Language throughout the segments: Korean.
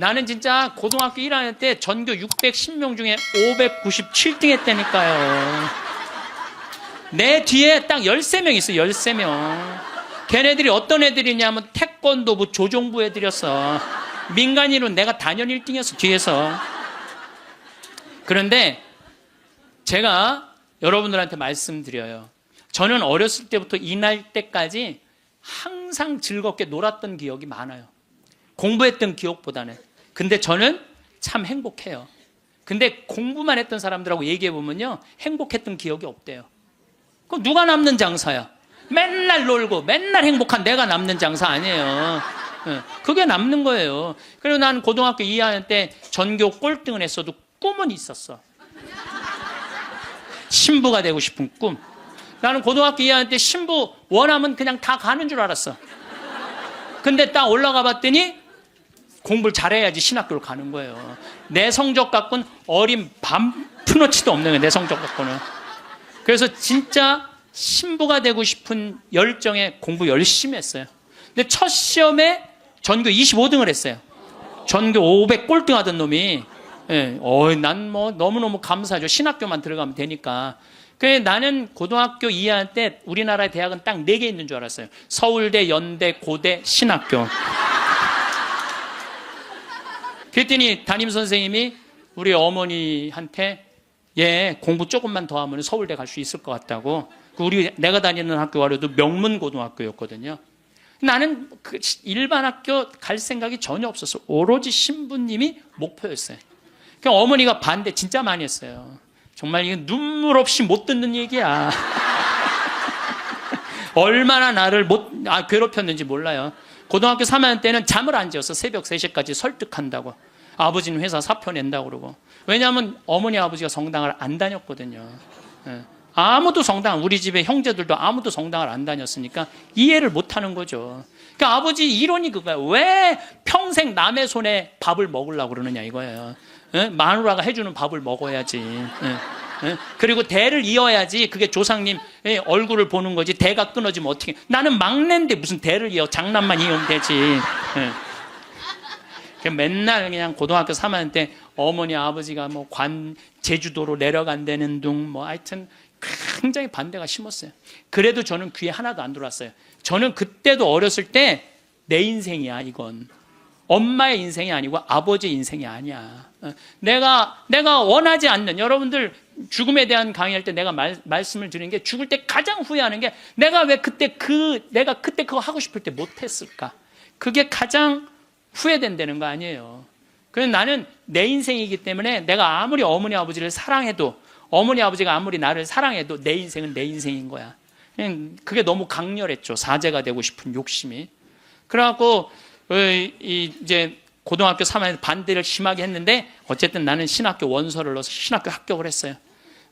나는 진짜 고등학교 1학년 때 전교 610명 중에 597등 했다니까요. 내 뒤에 딱 13명 있어요. 13명. 걔네들이 어떤 애들이냐면 태권도부 조종부 애들이었어. 민간인으로 내가 단연 1등이었어, 뒤에서. 그런데 제가 여러분들한테 말씀드려요. 저는 어렸을 때부터 이날 때까지 항상 즐겁게 놀았던 기억이 많아요. 공부했던 기억보다는. 근데 저는 참 행복해요. 근데 공부만 했던 사람들하고 얘기해보면요, 행복했던 기억이 없대요. 그럼 누가 남는 장사야? 맨날 놀고 맨날 행복한 내가 남는 장사 아니에요. 그게 남는 거예요. 그리고 난 고등학교 2학년 때 전교 꼴등을 했어도 꿈은 있었어. 신부가 되고 싶은 꿈. 나는 고등학교 2학년 때 신부 원하면 그냥 다 가는 줄 알았어. 근데 딱 올라가 봤더니 공부를 잘해야지 신학교를 가는 거예요. 내 성적 갖고는 어린 푸너치도 없는 거예요. 내 성적 갖고는. 그래서 진짜 신부가 되고 싶은 열정에 공부 열심히 했어요. 근데 첫 시험에 전교 25등을 했어요. 전교 500 꼴등 하던 놈이. 난 뭐 너무너무 감사하죠. 신학교만 들어가면 되니까. 그래 나는 고등학교 2학년 때 우리나라의 대학은 딱 4개 있는 줄 알았어요. 서울대, 연대, 고대, 신학교. 그랬더니 담임선생님이 우리 어머니한테 얘 공부 조금만 더 하면 서울대 갈 수 있을 것 같다고. 내가 다니는 학교가 명문고등학교였거든요. 나는 그 일반 학교 갈 생각이 전혀 없었어. 오로지 신부님이 목표였어요. 그러니까 어머니가 반대 진짜 많이 했어요. 정말 이거 눈물 없이 못 듣는 얘기야. 얼마나 나를 괴롭혔는지 몰라요. 고등학교 3학년 때는 잠을 안 지었어. 새벽 3시까지 설득한다고. 아버지는 회사 사표 낸다고 그러고. 왜냐하면 어머니 아버지가 성당을 안 다녔거든요. 아무도 우리 집에 형제들도 아무도 성당을 안 다녔으니까 이해를 못 하는 거죠. 그러니까 아버지 이론이 그거예요. 왜 평생 남의 손에 밥을 먹으려고 그러느냐 이거예요. 마누라가 해주는 밥을 먹어야지. 그리고 대를 이어야지. 그게 조상님 얼굴을 보는 거지. 대가 끊어지면 어떻게. 나는 막내인데 무슨 대를 이어. 장남만 이으면 되지. 맨날 그냥 고등학교 3학년 때 어머니 아버지가 뭐 제주도로 내려간다는 둥 하여튼 굉장히 반대가 심했어요. 그래도 저는 귀에 하나도 안 들어왔어요. 저는 그때도 어렸을 때 내 인생이야 이건. 엄마의 인생이 아니고 아버지의 인생이 아니야. 내가 원하지 않는, 여러분들 죽음에 대한 강의할 때 내가 말씀을 드리는 게, 죽을 때 가장 후회하는 게 내가 그때 그거 하고 싶을 때 못했을까. 그게 가장 후회된다는 거 아니에요. 그래서 나는 내 인생이기 때문에 내가 아무리 어머니 아버지를 사랑해도, 어머니 아버지가 아무리 나를 사랑해도 내 인생은 내 인생인 거야. 그게 너무 강렬했죠. 사제가 되고 싶은 욕심이. 그래갖고 이제 고등학교 3학년 반대를 심하게 했는데 어쨌든 나는 신학교 원서를 넣어서 신학교 합격을 했어요.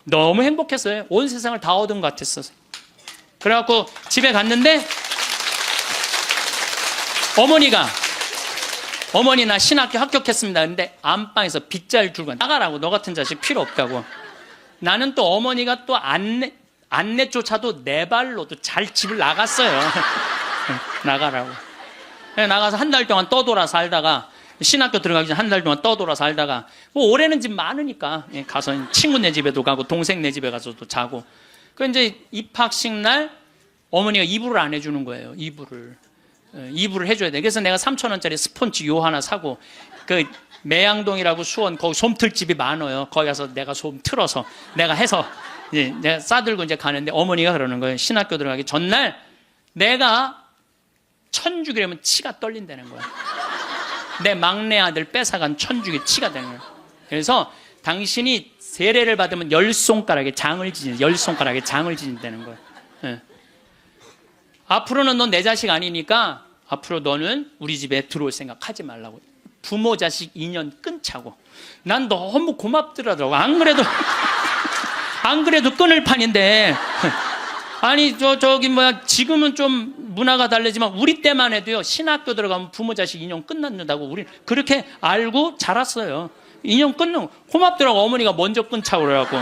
너무 행복했어요. 온 세상을 다 얻은 것 같았어요. 그래갖고 집에 갔는데 어머니 나 신학교 합격했습니다. 근데 안방에서 빗자루 들고 나가라고. 너 같은 자식 필요 없다고. 나는 또 어머니가 또 안내조차도 내 발로도 잘 집을 나갔어요. 나가라고. 나가서 한 달 동안 떠돌아 살다가, 신학교 들어가기 전에 한 달 동안 떠돌아 살다가, 뭐 올해는 집 많으니까 가서 친구네 집에도 가고 동생네 집에 가서도 자고. 그 이제 입학식 날 어머니가 이불을 안 해주는 거예요. 이불을 해줘야 돼. 그래서 내가 3,000원짜리 스폰지 요 하나 사고, 그 매양동이라고 수원 거기 솜틀집이 많아요. 거기 가서 내가 솜 틀어서 내가 해서 이제 내가 싸들고 이제 가는데 어머니가 그러는 거예요. 신학교 들어가기 전날 내가 천주기라면 치가 떨린다는 거야. 내 막내 아들 뺏어간 천주기 치가 되는 거야. 그래서 당신이 세례를 받으면 10손가락에 장을 지진다는 거야. 앞으로는 넌 내 자식 아니니까 앞으로 너는 우리 집에 들어올 생각 하지 말라고. 부모 자식 인연 끊자고. 난 너무 고맙더라고. 안 그래도 끊을 판인데. 아니 지금은 좀 문화가 다르지만 우리 때만 해도요, 신학교 들어가면 부모 자식 인연 끝난다고 우리 그렇게 알고 자랐어요. 인연 끊는 고맙더라고. 어머니가 먼저 끊자고 그래갖고.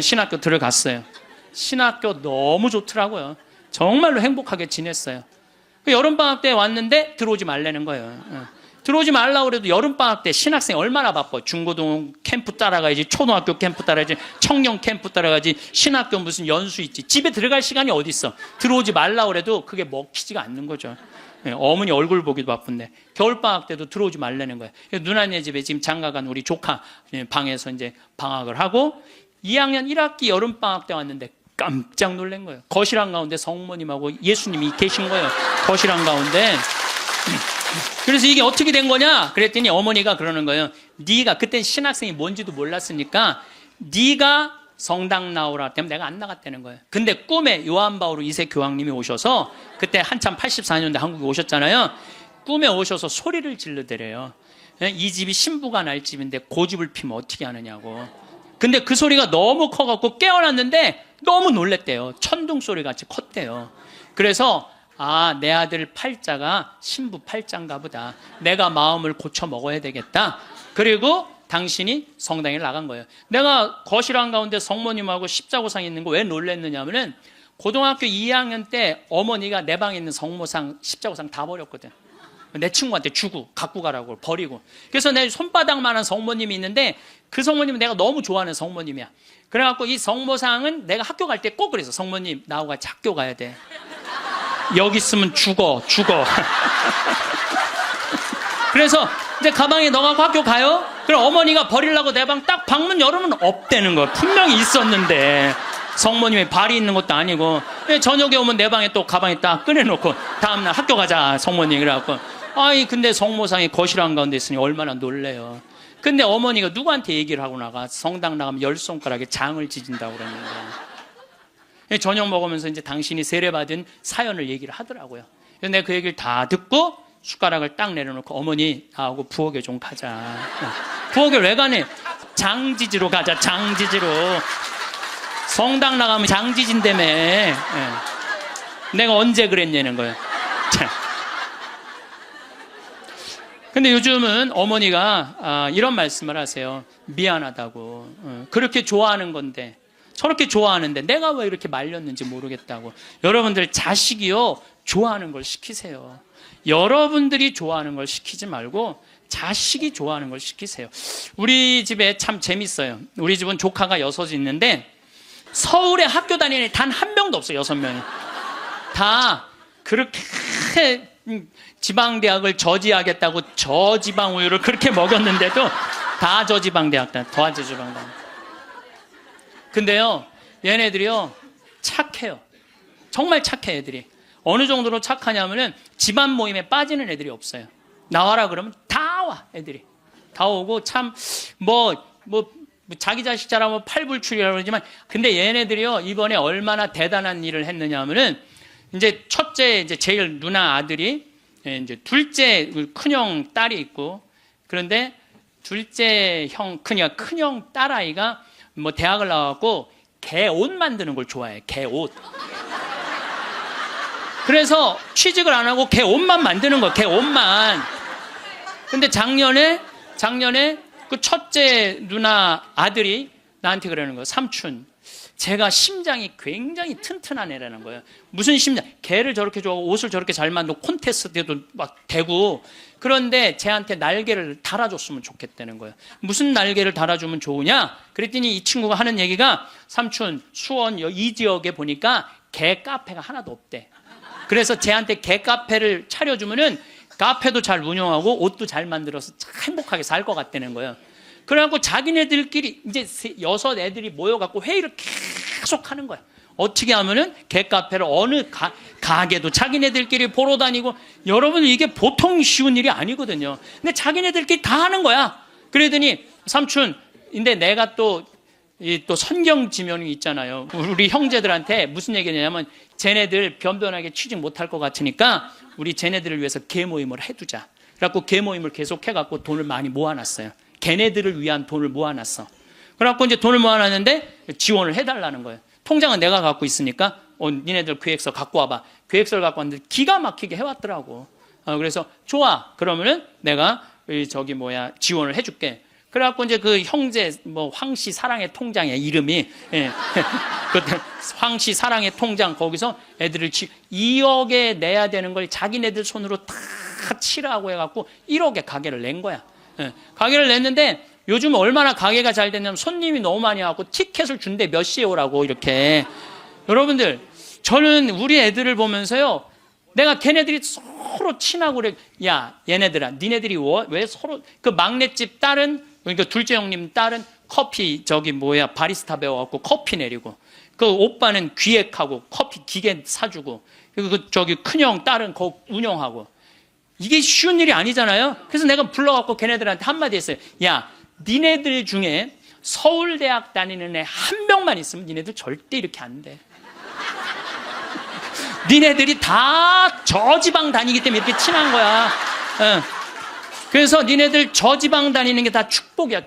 신학교 들어갔어요. 신학교 너무 좋더라고요. 정말로 행복하게 지냈어요. 여름방학 때 왔는데 들어오지 말라는 거예요. 들어오지 말라고 그래도 여름방학 때 신학생이 얼마나 바빠. 중고등 캠프 따라가야지, 초등학교 캠프 따라가야지, 청년 캠프 따라가야지, 신학교 무슨 연수 있지. 집에 들어갈 시간이 어디 있어. 들어오지 말라고 그래도 그게 먹히지가 않는 거죠. 어머니 얼굴 보기도 바쁜데 겨울방학 때도 들어오지 말라는 거예요. 누나네 집에 지금 장가간 우리 조카 방에서 이제 방학을 하고 2학년 1학기 여름방학 때 왔는데 깜짝 놀란 거예요. 거실 한가운데 성모님하고 예수님이 계신 거예요. 거실 한가운데. 그래서 이게 어떻게 된 거냐 그랬더니 어머니가 그러는 거예요. 네가 그때 신학생이 뭔지도 몰랐으니까 네가 성당 나오라 때문에 내가 안 나갔다는 거예요. 근데 꿈에 요한 바오로 2세 교황님이 오셔서 그때 한참 84년대 한국에 오셨잖아요. 꿈에 오셔서 소리를 질르더래요. 이 집이 신부가 날 집인데 고집을 피면 어떻게 하느냐고. 근데 그 소리가 너무 커갖고 깨어났는데 너무 놀랬대요. 천둥 소리 같이 컸대요. 그래서 내 아들 팔자가 신부 팔자인가 보다. 내가 마음을 고쳐 먹어야 되겠다. 그리고 당신이 성당에 나간 거예요. 내가 거실 한가운데 성모님하고 십자고상 있는 거 왜 놀랬느냐면은 고등학교 2학년 때 어머니가 내 방에 있는 성모상, 십자고상 다 버렸거든. 내 친구한테 주고 갖고 가라고 버리고. 그래서 내 손바닥만한 성모님이 있는데 그 성모님은 내가 너무 좋아하는 성모님이야. 그래갖고 이 성모상은 내가 학교 갈 때 꼭 그래서 성모님 나하고 같이 학교 가야 돼. 여기 있으면 죽어. 그래서 이제 가방에 넣어갖고 학교 가요? 그럼 어머니가 버리려고 내 방 딱 방문 열으면 없대는 거야. 분명히 있었는데 성모님이 발이 있는 것도 아니고. 저녁에 오면 내 방에 또 가방에 딱 꺼내놓고 다음날 학교 가자 성모님. 그래갖고 근데 성모상이 거실 한가운데 있으니 얼마나 놀래요. 근데 어머니가 누구한테 얘기를 하고 나가? 성당 나가면 10손가락에 장을 지진다고 그랬는데 저녁 먹으면서 이제 당신이 세례받은 사연을 얘기를 하더라고요. 그래서 내가 그 얘기를 다 듣고 숟가락을 딱 내려놓고 어머니 나하고 부엌에 좀 가자. 부엌에 왜 가네? 장지지로 가자. 장지지로. 성당 나가면 장지진다며. 내가 언제 그랬냐는 거예요. 근데 요즘은 어머니가 이런 말씀을 하세요. 미안하다고. 그렇게 좋아하는 건데 저렇게 좋아하는데 내가 왜 이렇게 말렸는지 모르겠다고. 여러분들 자식이요 좋아하는 걸 시키세요. 여러분들이 좋아하는 걸 시키지 말고 자식이 좋아하는 걸 시키세요. 우리 집에 참 재밌어요. 우리 집은 조카가 6이 있는데 서울에 학교 다니는 단 한 명도 없어요. 6명이 다 그렇게 지방대학을 저지하겠다고 저지방 우유를 그렇게 먹였는데도 다 저지방대학 다 저지방대학. 근데요 얘네들이요 착해요. 정말 착해. 애들이 어느 정도로 착하냐면은 집안 모임에 빠지는 애들이 없어요. 나와라 그러면 다 와. 애들이 다 오고 참 자기 자식 자라면 팔불출이라고 그러지만 근데 얘네들이요 이번에 얼마나 대단한 일을 했느냐 하면은 이제 첫째 이제 제일 누나 아들이 이제 둘째 큰형 딸이 있고 그런데 둘째 형 큰형 딸아이가 뭐 대학을 나와갖고 개 옷 만드는 걸 좋아해. 개 옷. 그래서 취직을 안 하고 개 옷만 만드는 거야. 개 옷만. 근데 작년에 그 첫째 누나 아들이 나한테 그러는 거예요. 삼촌, 제가 심장이 굉장히 튼튼한 애라는 거예요. 무슨 심장? 개를 저렇게 좋아하고 옷을 저렇게 잘 만들고 콘테스트에도 막 대고 그런데 쟤한테 날개를 달아줬으면 좋겠다는 거예요. 무슨 날개를 달아주면 좋으냐? 그랬더니 이 친구가 하는 얘기가 삼촌, 수원 이 지역에 보니까 개 카페가 하나도 없대. 그래서 쟤한테 개 카페를 차려주면은 카페도 잘 운영하고 옷도 잘 만들어서 참 행복하게 살 것 같다는 거예요. 그래갖고 자기네들끼리 이제 6 애들이 모여갖고 회의를 계속 하는 거야. 어떻게 하면은 개카페를 어느 가게도 자기네들끼리 보러 다니고 여러분 이게 보통 쉬운 일이 아니거든요. 근데 자기네들끼리 다 하는 거야. 그러더니 삼촌, 근데 내가 또 선경 지명이 있잖아요. 우리 형제들한테 무슨 얘기냐면 쟤네들 변변하게 취직 못할 것 같으니까 우리 쟤네들을 위해서 개 모임을 해두자. 그래갖고 개 모임을 계속 해갖고 돈을 많이 모아놨어요. 걔네들을 위한 돈을 모아놨어. 그래갖고 이제 돈을 모아놨는데 지원을 해달라는 거예요. 통장은 내가 갖고 있으니까 니네들 계획서 갖고 와봐. 계획서를 갖고 왔는데 기가 막히게 해왔더라고. 그래서 좋아. 그러면은 내가 지원을 해줄게. 그래갖고 이제 그 형제 뭐 황씨 사랑의 통장이야 이름이. 예. 그때 황씨 사랑의 통장 거기서 애들을 2억에 내야 되는 걸 자기네들 손으로 다 치라고 해갖고 1억에 가게를 낸 거야. 예. 가게를 냈는데 요즘 얼마나 가게가 잘 됐냐면 손님이 너무 많이 와갖고 티켓을 준대 몇 시에 오라고 이렇게. 여러분들 저는 우리 애들을 보면서요, 내가 걔네들이 서로 친하고 그래. 야 얘네들아 니네들이 왜 서로 그 막내집 딸은 그러니까 둘째 형님 딸은 커피 바리스타 배워갖고 커피 내리고, 그 오빠는 기획하고 커피 기계 사주고, 그리고 큰형 딸은 거 운영하고. 이게 쉬운 일이 아니잖아요. 그래서 내가 불러갖고 걔네들한테 한마디 했어요. 야 니네들 중에 서울대학 다니는 애 한 명만 있으면 니네들 절대 이렇게 안 돼. 니네들이 다 저지방 다니기 때문에 이렇게 친한 거야. 그래서 니네들 저지방 다니는 게 다 축복이야.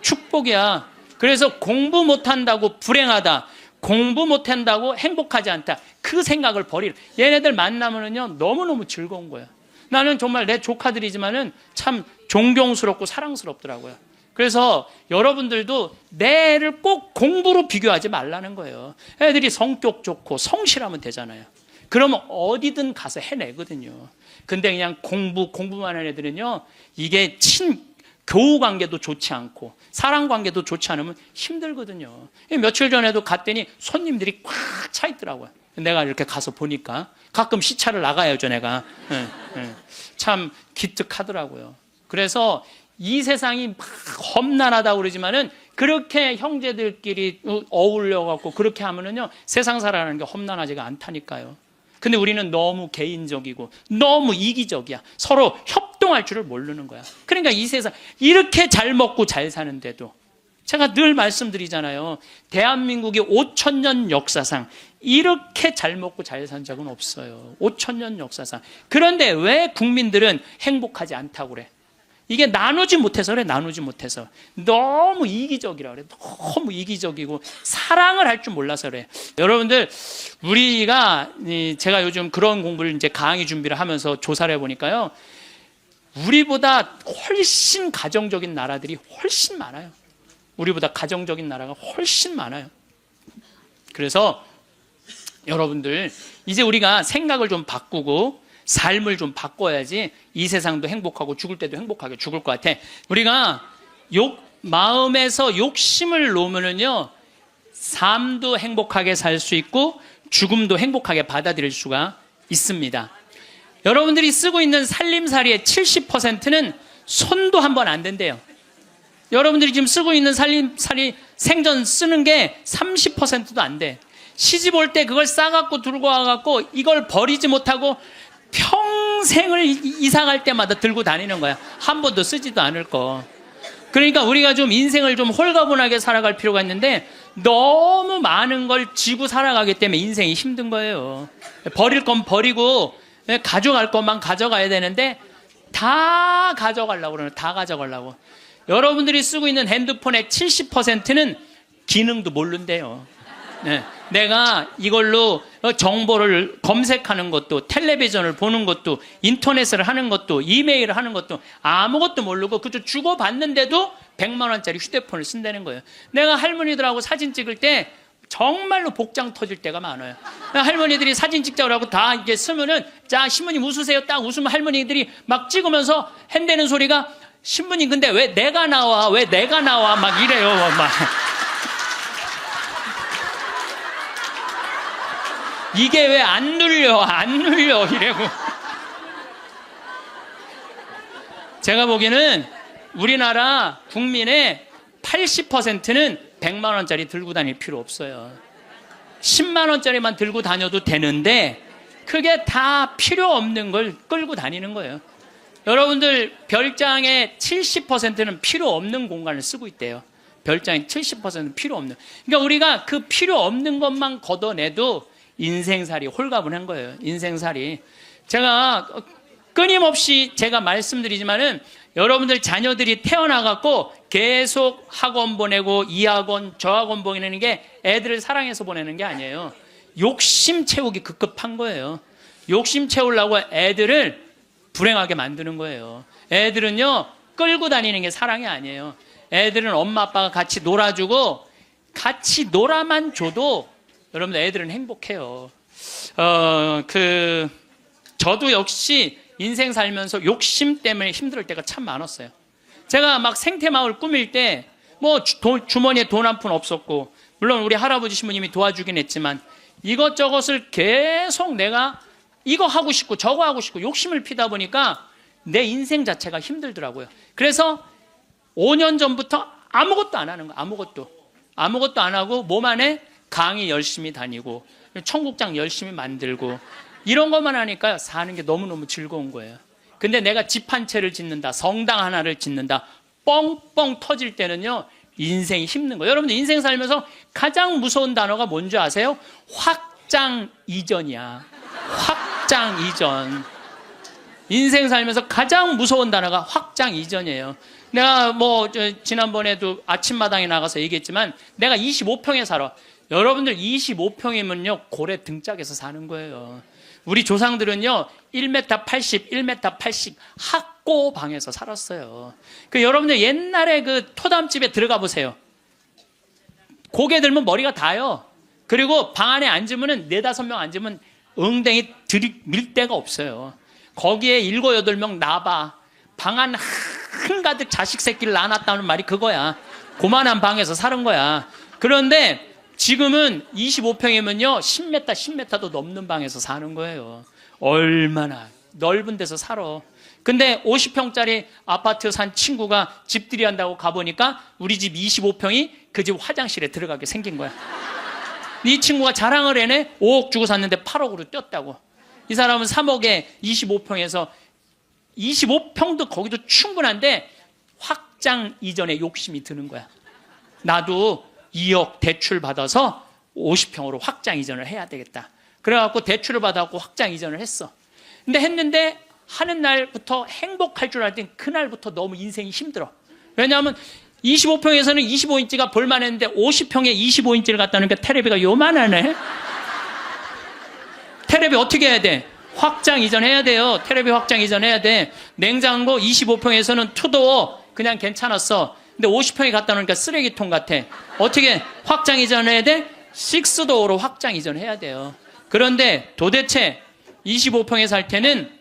축복이야. 그래서 공부 못한다고 불행하다, 공부 못한다고 행복하지 않다, 그 생각을 버리라. 얘네들 만나면은요 너무너무 즐거운 거야. 나는 정말 내 조카들이지만은 참 존경스럽고 사랑스럽더라고요. 그래서 여러분들도 내 애를 꼭 공부로 비교하지 말라는 거예요. 애들이 성격 좋고 성실하면 되잖아요. 그러면 어디든 가서 해내거든요. 근데 그냥 공부만 하는 애들은요, 이게 교우 관계도 좋지 않고 사랑 관계도 좋지 않으면 힘들거든요. 며칠 전에도 갔더니 손님들이 꽉 차 있더라고요. 내가 이렇게 가서 보니까 가끔 시차를 나가야죠, 내가. 참 기특하더라고요. 그래서 이 세상이 막 험난하다고 그러지만은 그렇게 형제들끼리 어울려갖고 그렇게 하면은요 세상 살아가는 게 험난하지가 않다니까요. 근데 우리는 너무 개인적이고 너무 이기적이야. 서로 협동할 줄을 모르는 거야. 그러니까 이 세상 이렇게 잘 먹고 잘 사는데도, 제가 늘 말씀드리잖아요. 대한민국의 5,000년 역사상 이렇게 잘 먹고 잘 산 적은 없어요. 5,000년 역사상. 그런데 왜 국민들은 행복하지 않다고 그래? 이게 나누지 못해서 그래. 나누지 못해서. 너무 이기적이라 그래. 너무 이기적이고 사랑을 할 줄 몰라서 그래. 여러분들, 제가 요즘 그런 공부를 이제 강의 준비를 하면서 조사를 해보니까요, 우리보다 훨씬 가정적인 나라들이 훨씬 많아요. 우리보다 가정적인 나라가 훨씬 많아요. 그래서 여러분들, 이제 우리가 생각을 좀 바꾸고 삶을 좀 바꿔야지 이 세상도 행복하고 죽을 때도 행복하게 죽을 것 같아. 우리가 마음에서 욕심을 놓으면요, 삶도 행복하게 살 수 있고 죽음도 행복하게 받아들일 수가 있습니다. 여러분들이 쓰고 있는 살림살이의 70%는 손도 한 번 안 댄대요. 여러분들이 지금 쓰고 있는 살림살이 생전 쓰는 게 30%도 안 돼. 시집 올 때 그걸 싸갖고 들고 와갖고 이걸 버리지 못하고 평생을 이사 갈 때마다 들고 다니는 거야. 한 번도 쓰지도 않을 거. 그러니까 우리가 좀 인생을 좀 홀가분하게 살아갈 필요가 있는데 너무 많은 걸 지고 살아가기 때문에 인생이 힘든 거예요. 버릴 건 버리고 가져갈 것만 가져가야 되는데 다 가져가려고 그러는, 다 가져가려고. 여러분들이 쓰고 있는 핸드폰의 70%는 기능도 모른대요. 네. 내가 이걸로 정보를 검색하는 것도, 텔레비전을 보는 것도, 인터넷을 하는 것도, 이메일을 하는 것도 아무것도 모르고 그저 주고받는데도 100만 원짜리 휴대폰을 쓴다는 거예요. 내가 할머니들하고 사진 찍을 때 정말로 복장 터질 때가 많아요. 할머니들이 사진 찍자고 하고 다 이게 쓰면은, 자 신부님 웃으세요, 딱 웃으면 할머니들이 막 찍으면서 핸대는 소리가, 신부님 근데 왜 내가 나와 막 이래요. 막 이게 왜 안 눌려 이래고. 제가 보기에는 우리나라 국민의 80%는 100만 원짜리 들고 다닐 필요 없어요. 10만 원짜리만 들고 다녀도 되는데 그게 다 필요 없는 걸 끌고 다니는 거예요. 여러분들, 별장의 70%는 필요 없는 공간을 쓰고 있대요. 별장의 70%는 필요 없는. 그러니까 우리가 그 필요 없는 것만 걷어내도 인생살이 홀가분한 거예요. 인생살이. 제가 끊임없이 제가 말씀드리지만은, 여러분들 자녀들이 태어나갖고 계속 학원 보내고 이 학원 저 학원 보내는 게 애들을 사랑해서 보내는 게 아니에요. 욕심 채우기 급급한 거예요. 욕심 채우려고 애들을 불행하게 만드는 거예요. 애들은요 끌고 다니는 게 사랑이 아니에요. 애들은 엄마 아빠가 같이 놀아주고 같이 놀아만 줘도 여러분들 애들은 행복해요. 저도 역시 인생 살면서 욕심 때문에 힘들 때가 참 많았어요. 제가 막 생태마을 꾸밀 때 뭐 주머니에 돈 한 푼 없었고, 물론 우리 할아버지 신부님이 도와주긴 했지만 이것저것을 계속 내가 이거 하고 싶고 저거 하고 싶고 욕심을 피다 보니까 내 인생 자체가 힘들더라고요. 그래서 5년 전부터 아무것도 안 하는 거예요. 아무것도 안 하고 몸 안에 강의 열심히 다니고 청국장 열심히 만들고 이런 것만 하니까 사는 게 너무너무 즐거운 거예요. 근데 내가 집 한 채를 짓는다, 성당 하나를 짓는다, 뻥뻥 터질 때는요, 인생이 힘든 거예요. 여러분들 인생 살면서 가장 무서운 단어가 뭔지 아세요? 확장 이전이야. 확장 이전. 인생 살면서 가장 무서운 단어가 확장 이전이에요. 내가 지난번에도 아침마당에 나가서 얘기했지만 내가 25평에 살아. 여러분들 25평이면요 고래 등짝에서 사는 거예요. 우리 조상들은요 1m 80, 1m 80 학고방에서 살았어요. 여러분들 옛날에 토담집에 들어가 보세요. 고개 들면 머리가 닿아요. 그리고 방 안에 앉으면 4-5명 앉으면 엉덩이 들이밀 데가 없어요. 거기에 7-8명 나봐. 방 안 한가득 자식 새끼를 낳아놨다는 말이 그거야. 고만한 방에서 사는 거야. 그런데 지금은 25평이면요 10m, 10m도 넘는 방에서 사는 거예요. 얼마나 넓은 데서 살아. 근데 50평짜리 아파트 산 친구가 집들이 한다고 가보니까 우리 집 25평이 그 집 화장실에 들어가게 생긴 거야. 이 친구가 자랑을 해내. 5억 주고 샀는데 8억으로 뛰었다고. 이 사람은 3억에 25평에서 25평도 거기도 충분한데 확장 이전에 욕심이 드는 거야. 나도 2억 대출 받아서 50평으로 확장 이전을 해야 되겠다. 그래갖고 대출을 받아갖고 확장 이전을 했어. 근데 했는데 하는 날부터 행복할 줄 알았더니 그날부터 너무 인생이 힘들어. 왜냐하면 25평에서는 25인치가 볼만했는데 50평에 25인치를 갖다 놓으니까 테레비가 요만하네. 테레비 어떻게 해야 돼? 확장 이전해야 돼요. 테레비 확장 이전해야 돼. 냉장고 25평에서는 투도어 그냥 괜찮았어. 근데 50평에 갖다 놓으니까 쓰레기통 같아. 어떻게 확장 이전해야 돼? 6도어로 확장 이전해야 돼요. 그런데 도대체 25평에 살 때는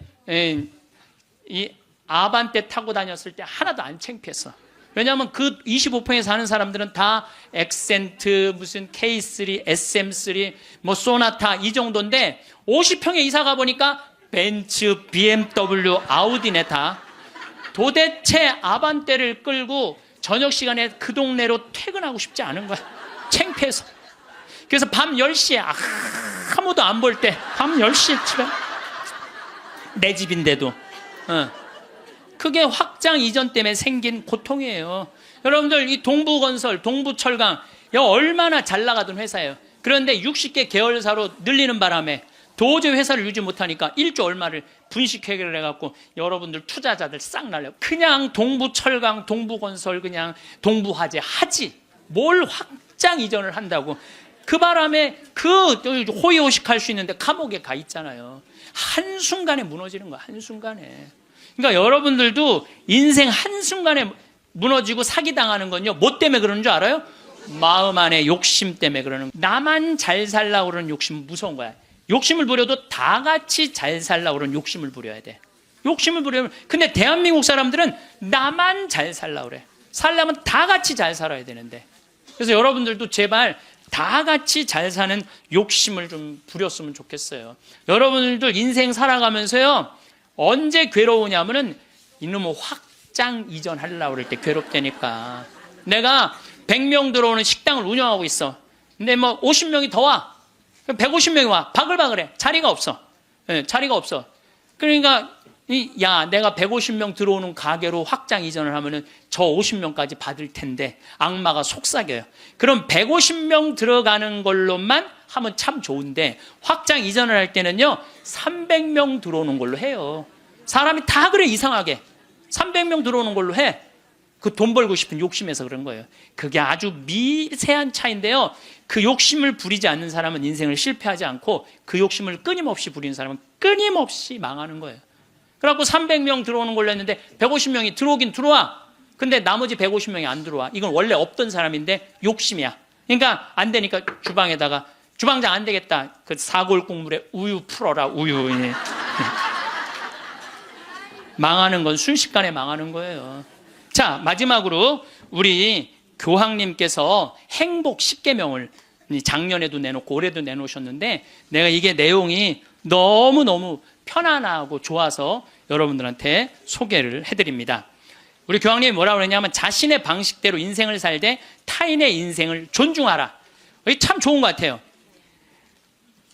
이 아반떼 타고 다녔을 때 하나도 안 창피했어. 왜냐하면 그 25평에 사는 사람들은 다 엑센트, 무슨 K3, SM3, 뭐 소나타 이 정도인데 50평에 이사 가보니까 벤츠, BMW, 아우디네 다. 도대체 아반떼를 끌고 저녁 시간에 그 동네로 퇴근하고 싶지 않은 거야. 창피해서. 그래서 밤 10시에 아무도 안 볼 때 밤 10시에 집에 내 집인데도 그게 확장 이전 때문에 생긴 고통이에요. 여러분들 이 동부건설, 동부철강 얼마나 잘 나가던 회사예요. 그런데 60개 계열사로 늘리는 바람에 도저히 회사를 유지 못하니까 1조 얼마를 분식회계를 해갖고 여러분들 투자자들 싹 날려. 그냥 동부철강, 동부건설 그냥 동부화재 하지. 뭘 확장 이전을 한다고. 그 바람에 호의호식할 수 있는데 감옥에 가 있잖아요. 한순간에 무너지는 거야. 한순간에. 그러니까 여러분들도 인생 한순간에 무너지고 사기당하는 건요. 뭐 때문에 그러는 줄 알아요? 마음 안에 욕심 때문에 그러는 거예요. 나만 잘 살라고 그러는 욕심은 무서운 거야. 욕심을 부려도 다 같이 잘 살라고 그러는 욕심을 부려야 돼. 욕심을 부려면. 근데 대한민국 사람들은 나만 잘 살라고 그래. 살려면 다 같이 잘 살아야 되는데. 그래서 여러분들도 제발 다 같이 잘 사는 욕심을 좀 부렸으면 좋겠어요. 여러분들도 인생 살아가면서요. 언제 괴로우냐면은 이놈의 확장 이전하려고 그럴 때 괴롭다니까. 내가 100명 들어오는 식당을 운영하고 있어. 근데 50명이 더 와. 150명이 와. 바글바글해. 자리가 없어. 자리가 없어. 그러니까 내가 150명 들어오는 가게로 확장 이전을 하면은 저 50명까지 받을 텐데 악마가 속삭여요. 그럼 150명 들어가는 걸로만 하면 참 좋은데 확장 이전을 할 때는요 300명 들어오는 걸로 해요. 사람이 다 그래. 이상하게 300명 들어오는 걸로 해. 그 돈 벌고 싶은 욕심에서 그런 거예요. 그게 아주 미세한 차이인데요. 그 욕심을 부리지 않는 사람은 인생을 실패하지 않고 그 욕심을 끊임없이 부리는 사람은 끊임없이 망하는 거예요. 그래갖고 300명 들어오는 걸로 했는데 150명이 들어오긴 들어와. 근데 나머지 150명이 안 들어와. 이건 원래 없던 사람인데 욕심이야. 그러니까 안 되니까 주방에다가 주방장 안 되겠다. 그 사골 국물에 우유 풀어라. 우유. 망하는 건 순식간에 망하는 거예요. 자, 마지막으로 우리 교황님께서 행복 10계명을 작년에도 내놓고 올해도 내놓으셨는데 내가 이게 내용이 너무너무 편안하고 좋아서 여러분들한테 소개를 해드립니다. 우리 교황님이 뭐라고 그러냐면 자신의 방식대로 인생을 살되 타인의 인생을 존중하라. 이게 참 좋은 것 같아요.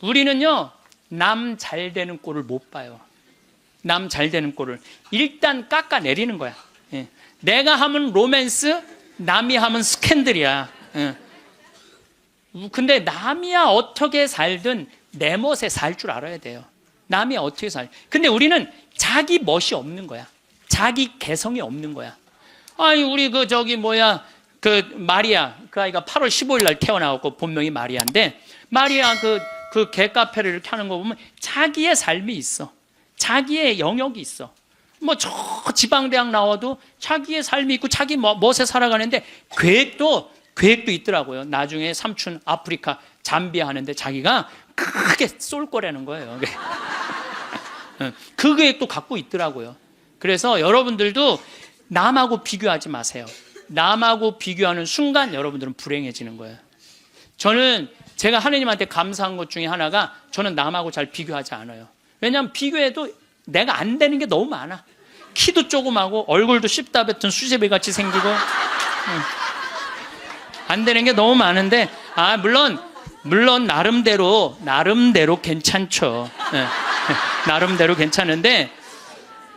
우리는요, 남 잘 되는 꼴을 못 봐요. 남 잘 되는 꼴을 일단 깎아내리는 거야. 예. 내가 하면 로맨스, 남이 하면 스캔들이야. 예. 근데 남이야 어떻게 살든 내 멋에 살 줄 알아야 돼요. 남이 어떻게 살. 근데 우리는 자기 멋이 없는 거야. 자기 개성이 없는 거야. 아니 우리 그 마리아 그 아이가 8월 15일 날 태어나고 본명이 마리아인데 마리아 그 개카페를 이렇게 하는 거 보면 자기의 삶이 있어. 자기의 영역이 있어. 뭐 저 지방대학 나와도 자기의 삶이 있고 자기 멋에 살아가는데 계획도 있더라고요. 나중에 삼촌 아프리카 잠비아 하는데 자기가 크게 쏠 거라는 거예요. 그 계획도 갖고 있더라고요. 그래서 여러분들도 남하고 비교하지 마세요. 남하고 비교하는 순간 여러분들은 불행해지는 거예요. 저는 제가 하느님한테 감사한 것 중에 하나가 저는 남하고 잘 비교하지 않아요. 왜냐하면 비교해도 내가 안 되는 게 너무 많아. 키도 조그마고 얼굴도 씹다 뱉은 수제비 같이 생기고 안 되는 게 너무 많은데 물론 나름대로 괜찮죠. 나름대로 괜찮은데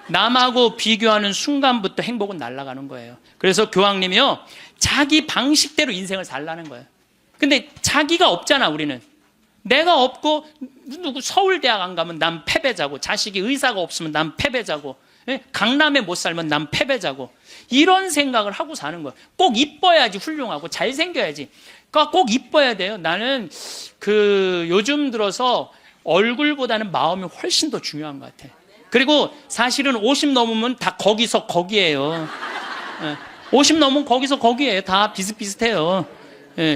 남하고 비교하는 순간부터 행복은 날아가는 거예요. 그래서 교황님이요 자기 방식대로 인생을 살라는 거예요. 근데 자기가 없잖아. 우리는 내가 없고 누구 서울대학 안 가면 난 패배자고, 자식이 의사가 없으면 난 패배자고, 강남에 못 살면 난 패배자고, 이런 생각을 하고 사는 거예요. 꼭 이뻐야지 훌륭하고 잘생겨야지. 그러니까 꼭 이뻐야 돼요. 나는 요즘 들어서 얼굴보다는 마음이 훨씬 더 중요한 것 같아. 그리고 사실은 50 넘으면 다 거기서 거기예요. 50 넘으면 거기서 거기예요. 다 비슷비슷해요.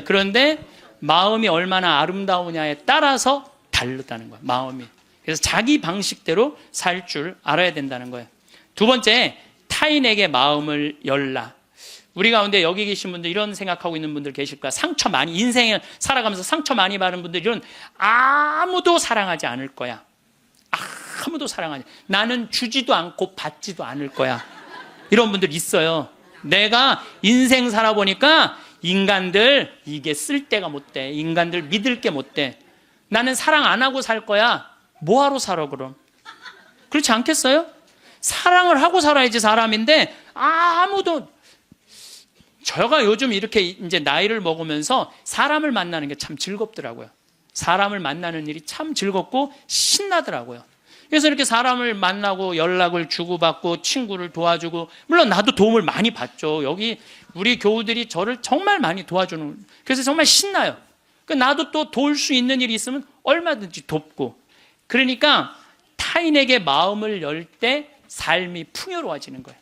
그런데 마음이 얼마나 아름다우냐에 따라서 다르다는 거예요. 마음이. 그래서 자기 방식대로 살 줄 알아야 된다는 거예요. 두 번째, 타인에게 마음을 열라. 우리 가운데 여기 계신 분들 이런 생각하고 있는 분들 계실 거야. 인생을 살아가면서 상처 많이 받은 분들 이런 아무도 사랑하지 않을 거야. 아무도 사랑하지. 나는 주지도 않고 받지도 않을 거야. 이런 분들 있어요. 내가 인생 살아보니까 인간들 이게 쓸데가 못 돼. 인간들 믿을 게 못 돼. 나는 사랑 안 하고 살 거야. 뭐하러 살아 그럼? 그렇지 않겠어요? 사랑을 하고 살아야지 사람인데 아무도. 제가 요즘 이렇게 이제 나이를 먹으면서 사람을 만나는 게 참 즐겁더라고요. 사람을 만나는 일이 참 즐겁고 신나더라고요. 그래서 이렇게 사람을 만나고 연락을 주고받고 친구를 도와주고, 물론 나도 도움을 많이 받죠. 여기 우리 교우들이 저를 정말 많이 도와주는, 그래서 정말 신나요. 나도 또 도울 수 있는 일이 있으면 얼마든지 돕고. 그러니까 타인에게 마음을 열 때 삶이 풍요로워지는 거예요.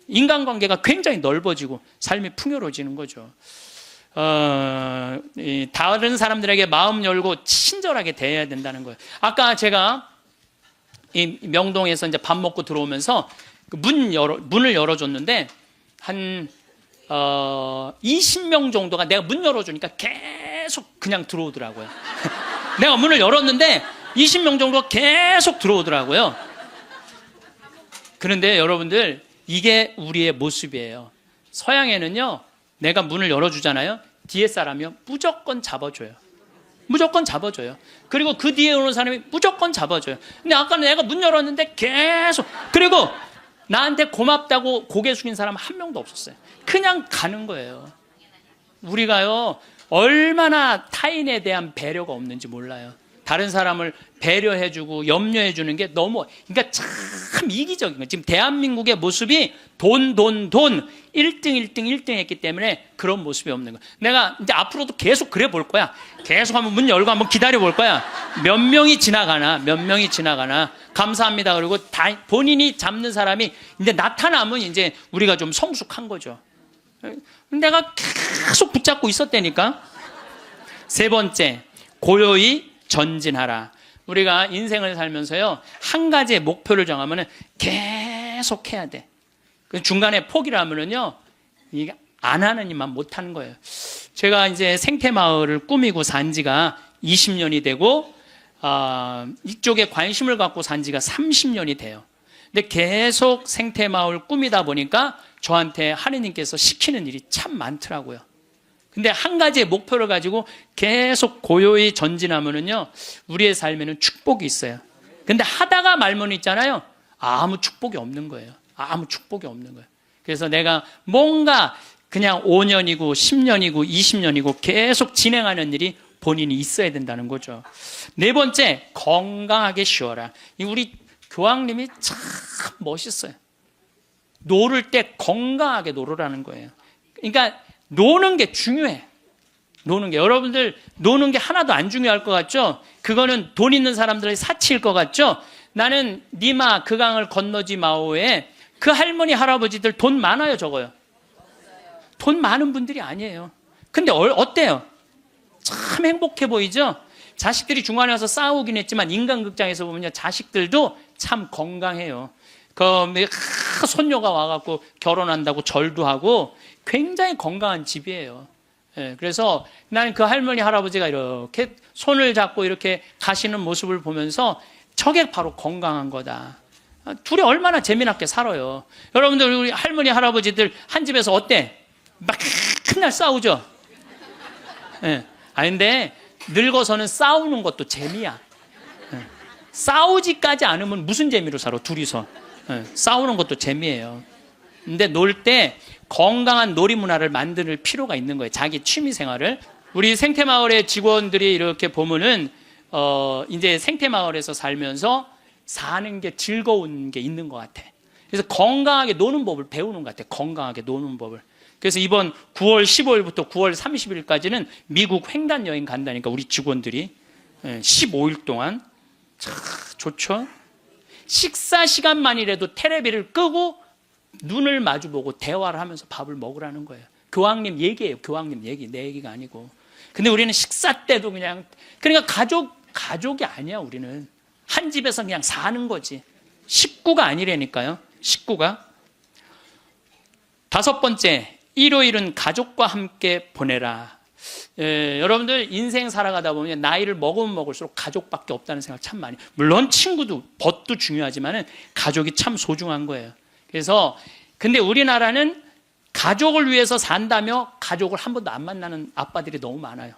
인간관계가 굉장히 넓어지고 삶이 풍요로워지는 거죠. 다른 사람들에게 마음 열고 친절하게 대해야 된다는 거예요. 아까 제가 이 명동에서 이제 밥 먹고 들어오면서 문을 열어줬는데 한 20명 정도가 내가 문 열어주니까 계속 그냥 들어오더라고요. 내가 문을 열었는데 20명 정도가 계속 들어오더라고요. 그런데 여러분들 이게 우리의 모습이에요. 서양에는요 내가 문을 열어주잖아요. 뒤에 사람이요 무조건 잡아줘요. 무조건 잡아줘요. 그리고 그 뒤에 오는 사람이 무조건 잡아줘요. 근데 아까 내가 문 열었는데 계속, 그리고 나한테 고맙다고 고개 숙인 사람 한 명도 없었어요. 그냥 가는 거예요. 우리가요 얼마나 타인에 대한 배려가 없는지 몰라요. 다른 사람을 배려해주고 염려해주는 게 너무, 그러니까 참 이기적인 거예요. 지금 대한민국의 모습이 돈 1등 했기 때문에 그런 모습이 없는 거예요. 내가 이제 앞으로도 계속 그래 볼 거야. 계속 한번 문 열고 한번 기다려 볼 거야. 몇 명이 지나가나 감사합니다. 그리고 다 본인이 잡는 사람이 이제 나타나면 이제 우리가 좀 성숙한 거죠. 내가 계속 붙잡고 있었다니까. 세 번째, 고요히 전진하라. 우리가 인생을 살면서요, 한 가지의 목표를 정하면은 계속 해야 돼. 중간에 포기를 하면은요, 이게 안 하는 일만 못 하는 거예요. 제가 이제 생태마을을 꾸미고 산 지가 20년이 되고, 이쪽에 관심을 갖고 산 지가 30년이 돼요. 근데 계속 생태마을 꾸미다 보니까 저한테 하느님께서 시키는 일이 참 많더라고요. 근데 한 가지의 목표를 가지고 계속 고요히 전진하면은요, 우리의 삶에는 축복이 있어요. 근데 하다가 말면 있잖아요. 아무 축복이 없는 거예요. 아무 축복이 없는 거예요. 그래서 내가 뭔가 그냥 5년이고 10년이고 20년이고 계속 진행하는 일이 본인이 있어야 된다는 거죠. 네 번째, 건강하게 쉬어라. 우리 교황님이 참 멋있어요. 놀을 때 건강하게 놀으라는 거예요. 그러니까 노는 게 중요해. 노는 게. 여러분들 노는 게 하나도 안 중요할 것 같죠? 그거는 돈 있는 사람들의 사치일 것 같죠? 나는 니마 그 강을 건너지 마오에 그 할머니 할아버지들 돈 많아요, 적어요? 돈 많은 분들이 아니에요. 근데 어때요? 참 행복해 보이죠? 자식들이 중간에 와서 싸우긴 했지만 인간극장에서 보면요, 자식들도 참 건강해요. 손녀가 와갖고 결혼한다고 절도 하고 굉장히 건강한 집이에요. 예, 그래서 나는 그 할머니 할아버지가 이렇게 손을 잡고 이렇게 가시는 모습을 보면서 저게 바로 건강한 거다. 둘이 얼마나 재미나게 살아요. 여러분들 우리 할머니 할아버지들 한 집에서 어때? 막 맨날 싸우죠. 예. 근데 늙어서는 싸우는 것도 재미야. 예. 싸우지까지 않으면 무슨 재미로 살아, 둘이서. 예. 싸우는 것도 재미예요. 근데 놀 때 건강한 놀이 문화를 만들 필요가 있는 거예요. 자기 취미 생활을. 우리 생태마을의 직원들이 이렇게 보면은 이제 생태마을에서 살면서 사는 게 즐거운 게 있는 것 같아. 그래서 건강하게 노는 법을 배우는 것 같아. 건강하게 노는 법을. 그래서 이번 9월 15일부터 9월 30일까지는 미국 횡단 여행 간다니까, 우리 직원들이 15일 동안. 참 좋죠. 식사 시간만이라도 테레비를 끄고 눈을 마주보고 대화를 하면서 밥을 먹으라는 거예요. 교황님 얘기예요. 교황님 얘기, 내 얘기가 아니고. 근데 우리는 식사 때도 그러니까 가족이 아니야. 우리는 한 집에서 그냥 사는 거지. 식구가 아니라니까요. 식구가. 다섯 번째, 일요일은 가족과 함께 보내라. 여러분들 인생 살아가다 보면 나이를 먹으면 먹을수록 가족밖에 없다는 생각 참 많이. 물론 친구도, 벗도 중요하지만은 가족이 참 소중한 거예요. 그래서 근데 우리나라는 가족을 위해서 산다며 가족을 한 번도 안 만나는 아빠들이 너무 많아요.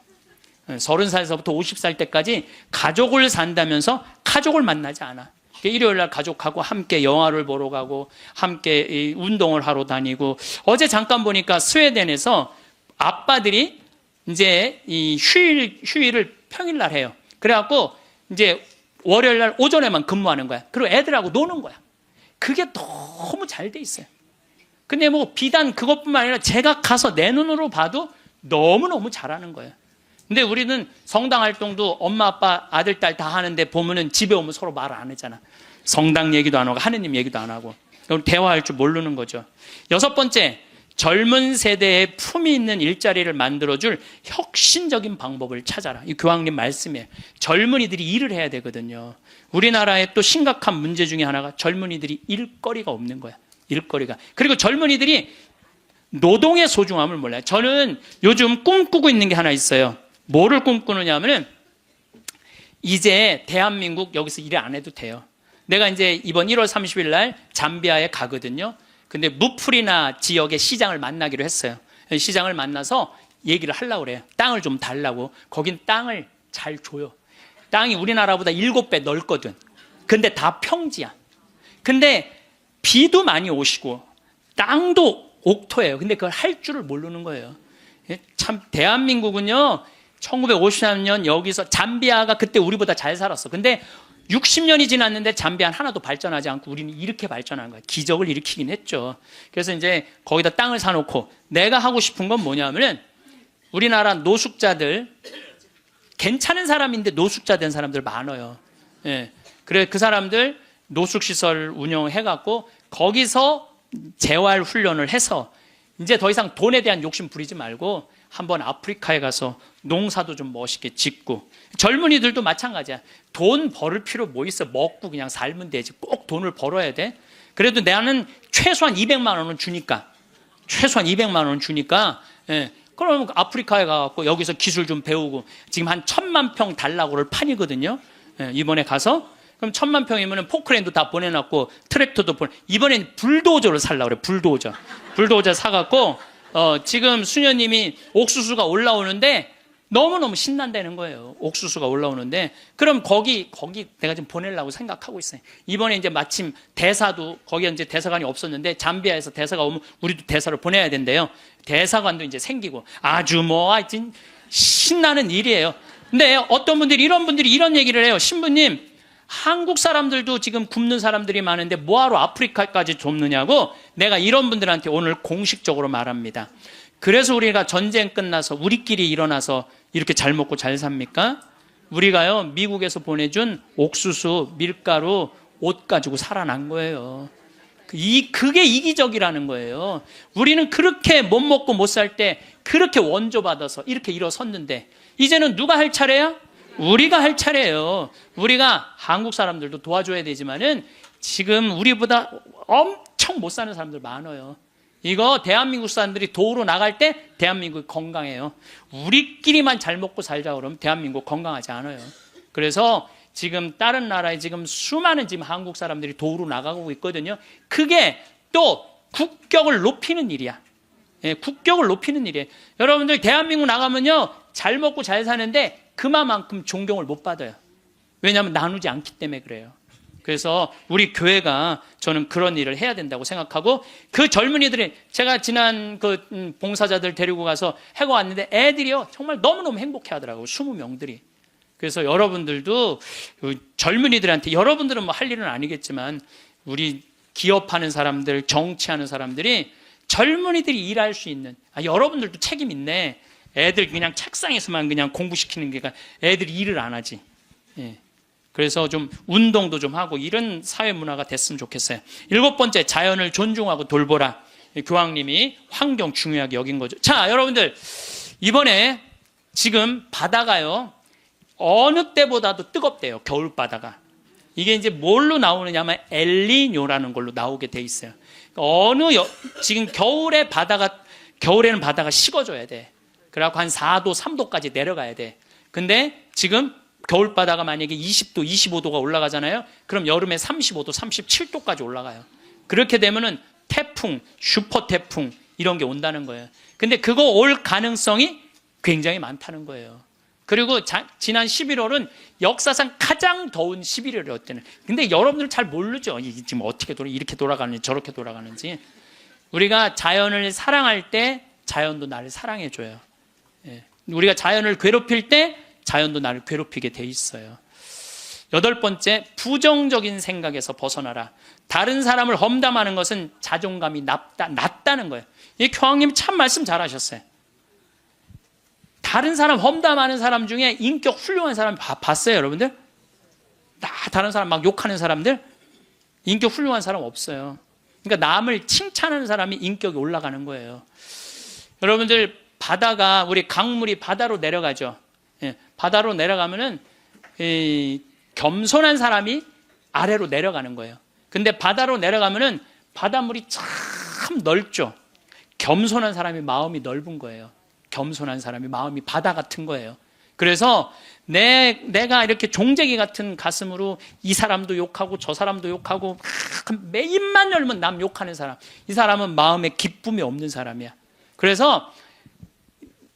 30살서부터 50살 때까지 가족을 산다면서 가족을 만나지 않아. 일요일 날 가족하고 함께 영화를 보러 가고 함께 운동을 하러 다니고, 어제 잠깐 보니까 스웨덴에서 아빠들이 이제 이 휴일을 평일날 해요. 그래갖고 이제 월요일 날 오전에만 근무하는 거야. 그리고 애들하고 노는 거야. 그게 너무 잘 돼 있어요. 근데 뭐 비단 그것뿐만 아니라 제가 가서 내 눈으로 봐도 너무너무 잘하는 거예요. 근데 우리는 성당 활동도 엄마 아빠 아들 딸 다 하는데 보면은 집에 오면 서로 말을 안 하잖아. 성당 얘기도 안 하고 하느님 얘기도 안 하고 대화할 줄 모르는 거죠. 여섯 번째, 젊은 세대에 품위 있는 일자리를 만들어줄 혁신적인 방법을 찾아라. 이 교황님 말씀이에요. 젊은이들이 일을 해야 되거든요. 우리나라의 또 심각한 문제 중에 하나가 젊은이들이 일거리가 없는 거야. 일거리가. 그리고 젊은이들이 노동의 소중함을 몰라요. 저는 요즘 꿈꾸고 있는 게 하나 있어요. 뭐를 꿈꾸느냐 하면은 이제 대한민국 여기서 일 안 해도 돼요. 내가 이제 이번 1월 30일 날 잠비아에 가거든요. 근데 무프리나 지역의 시장을 만나기로 했어요. 시장을 만나서 얘기를 하려고 그래요. 땅을 좀 달라고. 거긴 땅을 잘 줘요. 땅이 우리나라보다 7배 넓거든. 근데 다 평지야. 근데 비도 많이 오시고 땅도 옥토예요. 근데 그걸 할 줄을 모르는 거예요. 참 대한민국은요, 1953년 여기서 잠비아가 그때 우리보다 잘 살았어. 근데 60년이 지났는데 잠비아는 하나도 발전하지 않고 우리는 이렇게 발전한 거야. 기적을 일으키긴 했죠. 그래서 이제 거기다 땅을 사놓고 내가 하고 싶은 건 뭐냐면은 우리나라 노숙자들, 괜찮은 사람인데 노숙자 된 사람들 많아요. 예. 그래 그 사람들 노숙시설 운영해갖고 거기서 재활 훈련을 해서 이제 더 이상 돈에 대한 욕심 부리지 말고 한번 아프리카에 가서 농사도 좀 멋있게 짓고, 젊은이들도 마찬가지야. 돈 벌을 필요 뭐 있어. 먹고 그냥 살면 되지. 꼭 돈을 벌어야 돼. 그래도 나는 최소한 200만 원은 주니까, 최소한 200만 원은 주니까, 예. 그럼 아프리카에 가갖고 여기서 기술 좀 배우고, 지금 한 1000만 평 달라고를 판이거든요. 예, 이번에 가서. 그럼 1000만 평이면 포크레인도 다 보내놨고 트랙터도 이번엔 불도저를 살라고 그래. 불도저 사갖고 지금 수녀님이 옥수수가 올라오는데 너무너무 신난다는 거예요. 옥수수가 올라오는데, 그럼 거기 내가 좀 보내려고 생각하고 있어요. 이번에 이제 마침 대사도, 거기에 이제 대사관이 없었는데 잠비아에서 대사가 오면 우리도 대사를 보내야 된대요. 대사관도 이제 생기고 아주 하여튼 신나는 일이에요. 근데 어떤 분들이, 이런 분들이 이런 얘기를 해요. 신부님, 한국 사람들도 지금 굶는 사람들이 많은데 뭐하러 아프리카까지 돕느냐고 내가 이런 분들한테 오늘 공식적으로 말합니다. 그래서 우리가 전쟁 끝나서 우리끼리 일어나서 이렇게 잘 먹고 잘 삽니까? 우리가요, 미국에서 보내준 옥수수, 밀가루, 옷 가지고 살아난 거예요. 그게 이기적이라는 거예요. 우리는 그렇게 못 먹고 못 살 때 그렇게 원조받아서 이렇게 일어섰는데, 이제는 누가 할 차례야? 우리가 할 차례예요. 우리가 한국 사람들도 도와줘야 되지만은 지금 우리보다 엄청 못 사는 사람들 많아요. 이거 대한민국 사람들이 도우러 나갈 때 대한민국이 건강해요. 우리끼리만 잘 먹고 살자 그러면 대한민국 건강하지 않아요. 그래서 지금 다른 나라에 지금 수많은 지금 한국 사람들이 도우러 나가고 있거든요. 그게 또 국격을 높이는 일이야. 예, 국격을 높이는 일이에요. 여러분들 대한민국 나가면요, 잘 먹고 잘 사는데 그만큼 존경을 못 받아요. 왜냐하면 나누지 않기 때문에 그래요. 그래서 우리 교회가 저는 그런 일을 해야 된다고 생각하고, 그 젊은이들이, 제가 지난 그 봉사자들 데리고 가서 해고 왔는데 애들이요 정말 너무너무 행복해 하더라고요. 20명들이. 그래서 여러분들도 젊은이들한테, 여러분들은 뭐 할 일은 아니겠지만 우리 기업하는 사람들, 정치하는 사람들이, 젊은이들이 일할 수 있는, 여러분들도 책임 있네. 애들 그냥 책상에서만 그냥 공부시키는 게, 애들이 일을 안 하지. 예. 그래서 좀 운동도 좀 하고 이런 사회 문화가 됐으면 좋겠어요. 7번째, 자연을 존중하고 돌보라. 교황님이 환경 중요하게 여긴 거죠. 자, 여러분들, 이번에 지금 바다가요 어느 때보다도 뜨겁대요. 겨울 바다가. 이게 이제 뭘로 나오느냐면 엘니뇨라는 걸로 나오게 돼 있어요. 지금 겨울에는 바다가 식어져야 돼. 그래갖고 한 4도, 3도까지 내려가야 돼. 근데 지금 겨울바다가 만약에 20도, 25도가 올라가잖아요. 그럼 여름에 35도, 37도까지 올라가요. 그렇게 되면은 태풍, 슈퍼 태풍 이런 게 온다는 거예요. 근데 그거 올 가능성이 굉장히 많다는 거예요. 그리고 지난 11월은 역사상 가장 더운 11월이었대요. 근데 여러분들 잘 모르죠. 이게 지금 어떻게 이렇게 돌아가는지 저렇게 돌아가는지. 우리가 자연을 사랑할 때 자연도 나를 사랑해줘요. 예. 우리가 자연을 괴롭힐 때 자연도 나를 괴롭히게 돼 있어요. 8번째, 부정적인 생각에서 벗어나라. 다른 사람을 험담하는 것은 자존감이 낮다는 거예요. 이 교황님 참 말씀 잘하셨어요. 다른 사람 험담하는 사람 중에 인격 훌륭한 사람 봤어요, 여러분들? 다른 사람 막 욕하는 사람들? 인격 훌륭한 사람 없어요. 그러니까 남을 칭찬하는 사람이 인격이 올라가는 거예요. 여러분들, 바다가, 우리 강물이 바다로 내려가죠. 예, 바다로 내려가면은 겸손한 사람이 아래로 내려가는 거예요. 근데 바다로 내려가면은 바닷물이 참 넓죠. 겸손한 사람이 마음이 넓은 거예요. 겸손한 사람이 마음이 바다 같은 거예요. 그래서 내가 이렇게 종재기 같은 가슴으로 이 사람도 욕하고 저 사람도 욕하고 매 입만 열면 남 욕하는 사람, 이 사람은 마음에 기쁨이 없는 사람이야. 그래서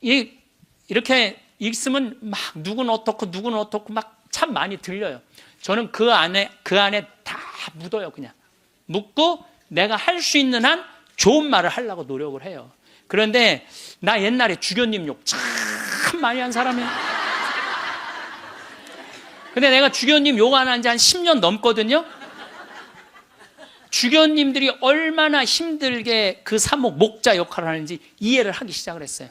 이렇게 있으면 막 누구는 어떻고 막 참 많이 들려요. 저는 그 안에 다 묻어요. 그냥 묻고 내가 할 수 있는 한 좋은 말을 하려고 노력을 해요. 그런데 나 옛날에 주교님 욕 참 많이 한 사람이에요. 근데 내가 주교님 욕 안 한 지 한 10년 넘거든요. 주교님들이 얼마나 힘들게 그 사목 목자 역할을 하는지 이해를 하기 시작을 했어요.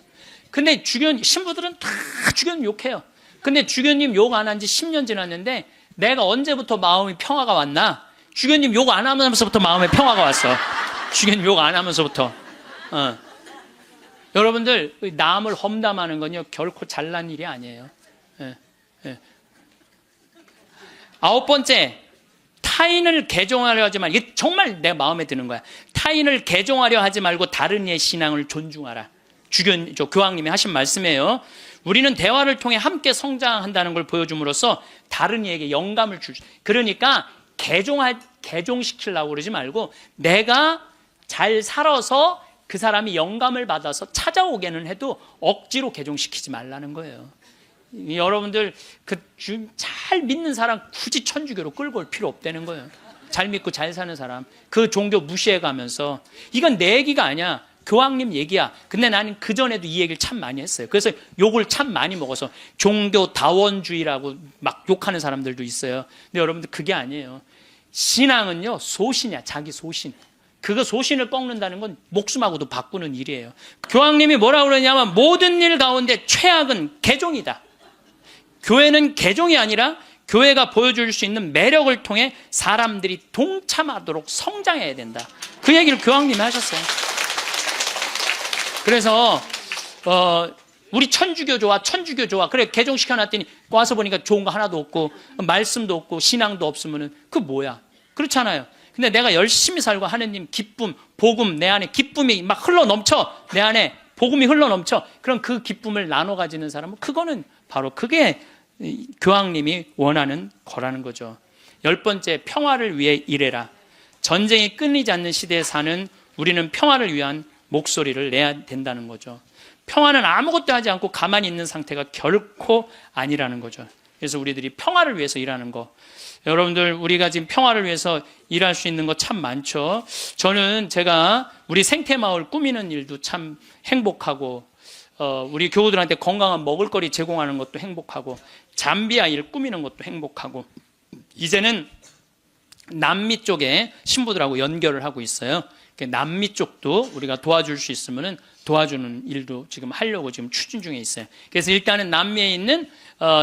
근데 신부들은 다 주교님 욕해요. 근데 주교님 욕 안 한 지 10년 지났는데 내가 언제부터 마음이 평화가 왔나? 주교님 욕 안 하면서부터 마음에 평화가 왔어. 주교님 욕 안 하면서부터. 여러분들, 남을 험담하는 건요, 결코 잘난 일이 아니에요. 예, 예. 9번째, 타인을 개종하려 하지 말고, 이게 정말 내 마음에 드는 거야. 타인을 개종하려 하지 말고 다른 이의 신앙을 존중하라. 교황님이 하신 말씀이에요. 우리는 대화를 통해 함께 성장한다는 걸 보여줌으로써 다른 이에게 영감을 그러니까 개종시키려고 그러지 말고 내가 잘 살아서 그 사람이 영감을 받아서 찾아오게는 해도 억지로 개종시키지 말라는 거예요. 여러분들 잘 믿는 사람 굳이 천주교로 끌고 올 필요 없다는 거예요. 잘 믿고 잘 사는 사람 그 종교 무시해가면서 이건 내 얘기가 아니야. 교황님 얘기야. 근데 나는 그전에도 이 얘기를 참 많이 했어요. 그래서 욕을 참 많이 먹어서 종교 다원주의라고 막 욕하는 사람들도 있어요. 근데 여러분들 그게 아니에요. 신앙은요 소신이야. 자기 소신. 그거 소신을 꺾는다는 건 목숨하고도 바꾸는 일이에요. 교황님이 뭐라고 그러냐면 모든 일 가운데 최악은 개종이다. 교회는 개종이 아니라 교회가 보여줄 수 있는 매력을 통해 사람들이 동참하도록 성장해야 된다. 그 얘기를 교황님이 하셨어요. 그래서 우리 천주교 좋아 그래 개종시켜놨더니 와서 보니까 좋은 거 하나도 없고 말씀도 없고 신앙도 없으면은 그 뭐야. 그렇잖아요. 근데 내가 열심히 살고 하느님 기쁨 복음 내 안에 기쁨이 막 흘러넘쳐 내 안에 복음이 흘러넘쳐 그럼 그 기쁨을 나눠 가지는 사람은 그거는 바로 그게 교황님이 원하는 거라는 거죠. 10번째, 평화를 위해 일해라. 전쟁이 끊이지 않는 시대에 사는 우리는 평화를 위한 목소리를 내야 된다는 거죠. 평화는 아무것도 하지 않고 가만히 있는 상태가 결코 아니라는 거죠. 그래서 우리들이 평화를 위해서 일하는 거. 여러분들 우리가 지금 평화를 위해서 일할 수 있는 거 참 많죠. 저는 제가 우리 생태마을 꾸미는 일도 참 행복하고 우리 교우들한테 건강한 먹을거리 제공하는 것도 행복하고 잠비아 일 꾸미는 것도 행복하고 이제는 남미 쪽에 신부들하고 연결을 하고 있어요. 남미 쪽도 우리가 도와줄 수 있으면 도와주는 일도 지금 하려고 지금 추진 중에 있어요. 그래서 일단은 남미에 있는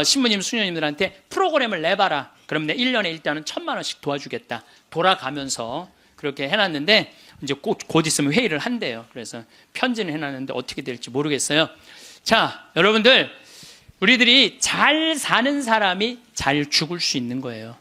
신부님, 수녀님들한테 프로그램을 내봐라. 그럼 내 1년에 일단은 1,000만 원씩 도와주겠다. 돌아가면서 그렇게 해놨는데 이제 곧 있으면 회의를 한대요. 그래서 편지는 해놨는데 어떻게 될지 모르겠어요. 자, 여러분들 우리들이 잘 사는 사람이 잘 죽을 수 있는 거예요.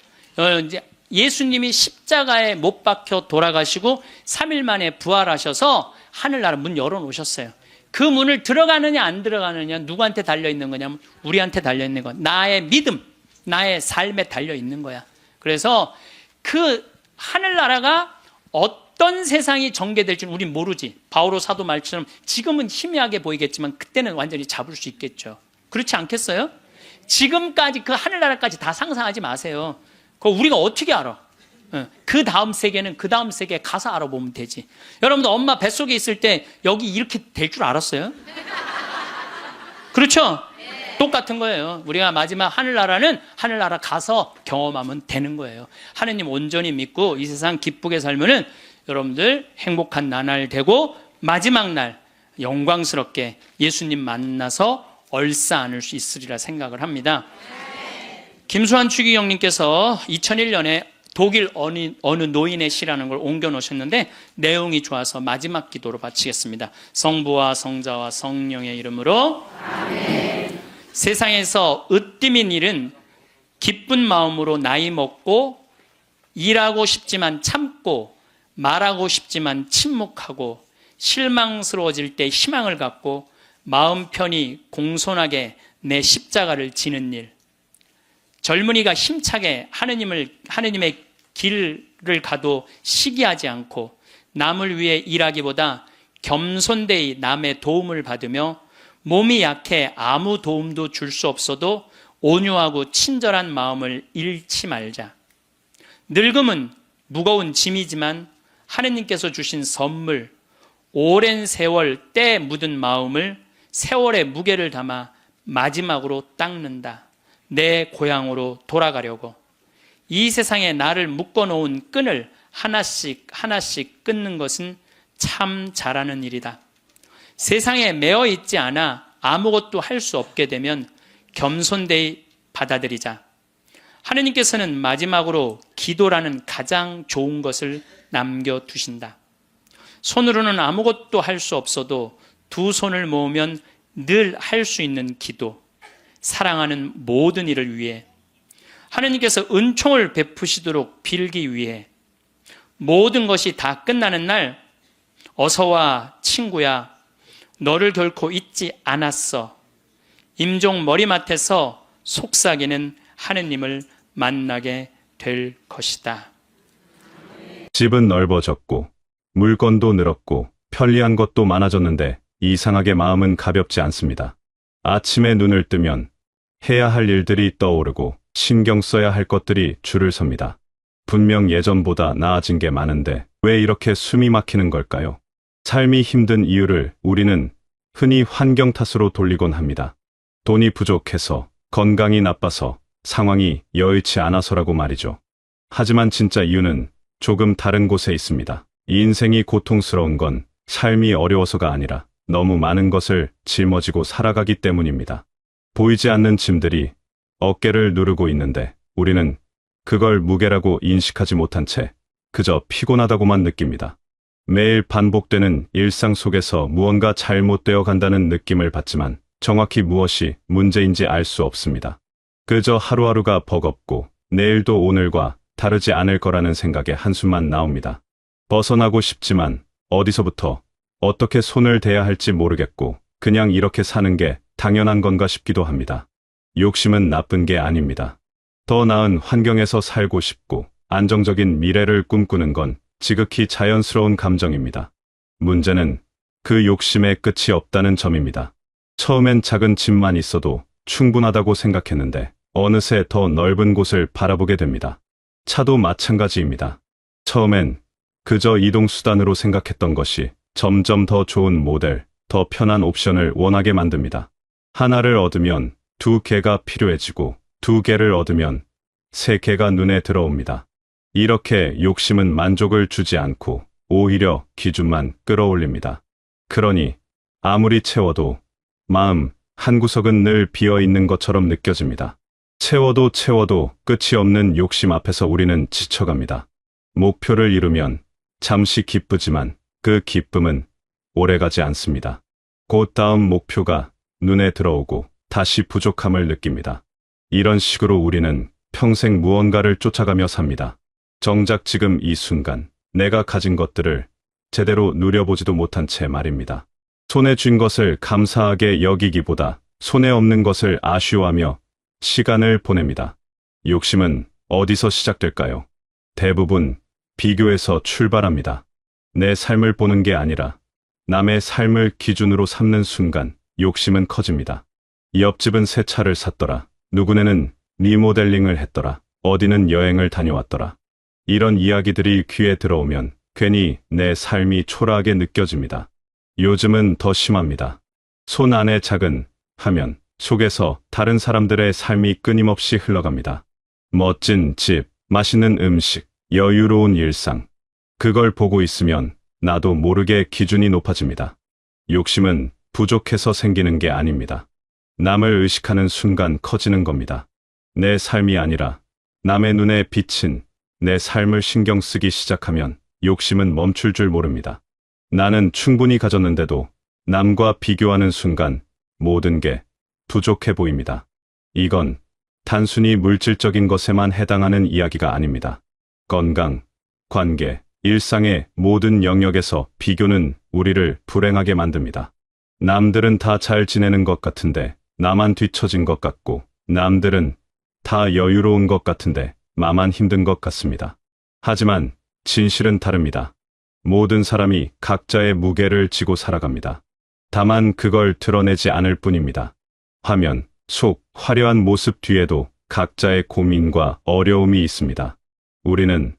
이제 예수님이 십자가에 못 박혀 돌아가시고 3일 만에 부활하셔서 하늘나라 문 열어놓으셨어요. 그 문을 들어가느냐 안 들어가느냐 누구한테 달려있는 거냐면 우리한테 달려있는 거야. 나의 믿음, 나의 삶에 달려있는 거야. 그래서 그 하늘나라가 어떤 세상이 전개될지는 우린 모르지. 바오로 사도 말처럼 지금은 희미하게 보이겠지만 그때는 완전히 잡을 수 있겠죠. 그렇지 않겠어요? 지금까지 그 하늘나라까지 다 상상하지 마세요. 그거 우리가 어떻게 알아? 그 다음 세계는 그 다음 세계에 가서 알아보면 되지. 여러분들 엄마 뱃속에 있을 때 여기 이렇게 될 줄 알았어요? 그렇죠? 똑같은 거예요. 우리가 마지막 하늘나라는 하늘나라 가서 경험하면 되는 거예요. 하느님 온전히 믿고 이 세상 기쁘게 살면은 여러분들 행복한 나날 되고 마지막 날 영광스럽게 예수님 만나서 얼싸 안을 수 있으리라 생각을 합니다. 김수환 추기경님께서 2001년에 독일 어느 노인의 시라는 걸 옮겨 놓으셨는데 내용이 좋아서 마지막 기도로 바치겠습니다. 성부와 성자와 성령의 이름으로 아멘. 세상에서 으뜸인 일은 기쁜 마음으로 나이 먹고 일하고 싶지만 참고 말하고 싶지만 침묵하고 실망스러워질 때 희망을 갖고 마음 편히 공손하게 내 십자가를 지는 일, 젊은이가 힘차게 하느님의 길을 가도 시기하지 않고 남을 위해 일하기보다 겸손되이 남의 도움을 받으며 몸이 약해 아무 도움도 줄 수 없어도 온유하고 친절한 마음을 잃지 말자. 늙음은 무거운 짐이지만 하느님께서 주신 선물, 오랜 세월 때 묻은 마음을 세월의 무게를 담아 마지막으로 닦는다. 내 고향으로 돌아가려고. 이 세상에 나를 묶어놓은 끈을 하나씩 하나씩 끊는 것은 참 잘하는 일이다. 세상에 매어 있지 않아 아무것도 할 수 없게 되면 겸손되이 받아들이자. 하느님께서는 마지막으로 기도라는 가장 좋은 것을 남겨두신다. 손으로는 아무것도 할 수 없어도 두 손을 모으면 늘 할 수 있는 기도, 사랑하는 모든 일을 위해, 하느님께서 은총을 베푸시도록 빌기 위해, 모든 것이 다 끝나는 날 어서와 친구야, 너를 결코 잊지 않았어. 임종 머리맡에서 속삭이는 하느님을 만나게 될 것이다. 집은 넓어졌고 물건도 늘었고 편리한 것도 많아졌는데 이상하게 마음은 가볍지 않습니다. 아침에 눈을 뜨면 해야 할 일들이 떠오르고 신경 써야 할 것들이 줄을 섭니다. 분명 예전보다 나아진 게 많은데 왜 이렇게 숨이 막히는 걸까요? 삶이 힘든 이유를 우리는 흔히 환경 탓으로 돌리곤 합니다. 돈이 부족해서, 건강이 나빠서, 상황이 여의치 않아서라고 말이죠. 하지만 진짜 이유는 조금 다른 곳에 있습니다. 이 인생이 고통스러운 건 삶이 어려워서가 아니라 너무 많은 것을 짊어지고 살아가기 때문입니다. 보이지 않는 짐들이 어깨를 누르고 있는데 우리는 그걸 무게라고 인식하지 못한 채 그저 피곤하다고만 느낍니다. 매일 반복되는 일상 속에서 무언가 잘못되어 간다는 느낌을 받지만 정확히 무엇이 문제인지 알 수 없습니다. 그저 하루하루가 버겁고 내일도 오늘과 다르지 않을 거라는 생각에 한숨만 나옵니다. 벗어나고 싶지만 어디서부터 어떻게 손을 대야 할지 모르겠고 그냥 이렇게 사는 게 당연한 건가 싶기도 합니다. 욕심은 나쁜 게 아닙니다. 더 나은 환경에서 살고 싶고 안정적인 미래를 꿈꾸는 건 지극히 자연스러운 감정입니다. 문제는 그 욕심의 끝이 없다는 점입니다. 처음엔 작은 집만 있어도 충분하다고 생각했는데 어느새 더 넓은 곳을 바라보게 됩니다. 차도 마찬가지입니다. 처음엔 그저 이동수단으로 생각했던 것이 점점 더 좋은 모델, 더 편한 옵션을 원하게 만듭니다. 하나를 얻으면 두 개가 필요해지고 두 개를 얻으면 세 개가 눈에 들어옵니다. 이렇게 욕심은 만족을 주지 않고 오히려 기준만 끌어올립니다. 그러니 아무리 채워도 마음 한구석은 늘 비어 있는 것처럼 느껴집니다. 채워도 채워도 끝이 없는 욕심 앞에서 우리는 지쳐갑니다. 목표를 이루면 잠시 기쁘지만 그 기쁨은 오래가지 않습니다. 곧 다음 목표가 눈에 들어오고 다시 부족함을 느낍니다. 이런 식으로 우리는 평생 무언가를 쫓아가며 삽니다. 정작 지금 이 순간 내가 가진 것들을 제대로 누려보지도 못한 채 말입니다. 손에 쥔 것을 감사하게 여기기보다 손에 없는 것을 아쉬워하며 시간을 보냅니다. 욕심은 어디서 시작될까요? 대부분 비교에서 출발합니다. 내 삶을 보는 게 아니라 남의 삶을 기준으로 삼는 순간 욕심은 커집니다. 옆집은 새 차를 샀더라. 누구네는 리모델링을 했더라. 어디는 여행을 다녀왔더라. 이런 이야기들이 귀에 들어오면 괜히 내 삶이 초라하게 느껴집니다. 요즘은 더 심합니다. 손 안에 작은 화면 속에서 다른 사람들의 삶이 끊임없이 흘러갑니다. 멋진 집, 맛있는 음식, 여유로운 일상. 그걸 보고 있으면 나도 모르게 기준이 높아집니다. 욕심은 부족해서 생기는 게 아닙니다. 남을 의식하는 순간 커지는 겁니다. 내 삶이 아니라 남의 눈에 비친 내 삶을 신경 쓰기 시작하면 욕심은 멈출 줄 모릅니다. 나는 충분히 가졌는데도 남과 비교하는 순간 모든 게 부족해 보입니다. 이건 단순히 물질적인 것에만 해당하는 이야기가 아닙니다. 건강, 관계, 일상의 모든 영역에서 비교는 우리를 불행하게 만듭니다. 남들은 다 잘 지내는 것 같은데 나만 뒤처진 것 같고, 남들은 다 여유로운 것 같은데 나만 힘든 것 같습니다. 하지만 진실은 다릅니다. 모든 사람이 각자의 무게를 지고 살아갑니다. 다만 그걸 드러내지 않을 뿐입니다. 화면 속 화려한 모습 뒤에도 각자의 고민과 어려움이 있습니다. 우리는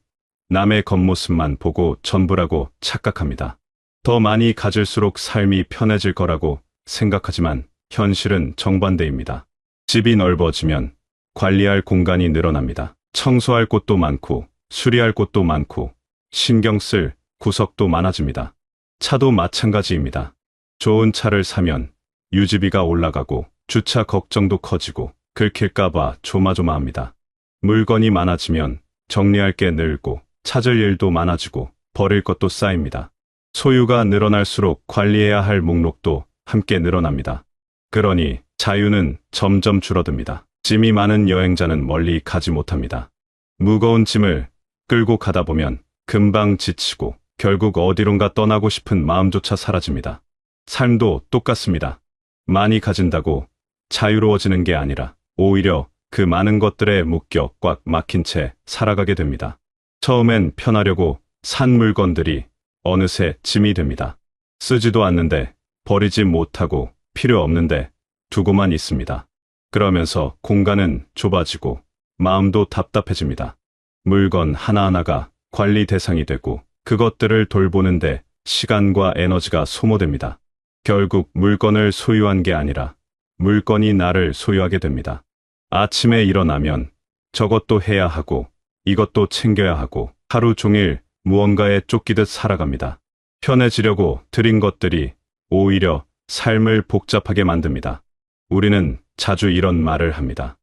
남의 겉모습만 보고 전부라고 착각합니다. 더 많이 가질수록 삶이 편해질 거라고 생각하지만 현실은 정반대입니다. 집이 넓어지면 관리할 공간이 늘어납니다. 청소할 곳도 많고 수리할 곳도 많고 신경 쓸 구석도 많아집니다. 차도 마찬가지입니다. 좋은 차를 사면 유지비가 올라가고 주차 걱정도 커지고 긁힐까봐 조마조마합니다. 물건이 많아지면 정리할 게 늘고 찾을 일도 많아지고 버릴 것도 쌓입니다. 소유가 늘어날수록 관리해야 할 목록도 함께 늘어납니다. 그러니 자유는 점점 줄어듭니다. 짐이 많은 여행자는 멀리 가지 못합니다. 무거운 짐을 끌고 가다 보면 금방 지치고 결국 어디론가 떠나고 싶은 마음조차 사라집니다. 삶도 똑같습니다. 많이 가진다고 자유로워지는 게 아니라 오히려 그 많은 것들에 묶여 꽉 막힌 채 살아가게 됩니다. 처음엔 편하려고 산 물건들이 어느새 짐이 됩니다. 쓰지도 않는데 버리지 못하고 필요 없는데 두고만 있습니다. 그러면서 공간은 좁아지고 마음도 답답해집니다. 물건 하나하나가 관리 대상이 되고 그것들을 돌보는데 시간과 에너지가 소모됩니다. 결국 물건을 소유한 게 아니라 물건이 나를 소유하게 됩니다. 아침에 일어나면 저것도 해야 하고 이것도 챙겨야 하고 하루 종일 무언가에 쫓기듯 살아갑니다. 편해지려고 들인 것들이 오히려 삶을 복잡하게 만듭니다. 우리는 자주 이런 말을 합니다.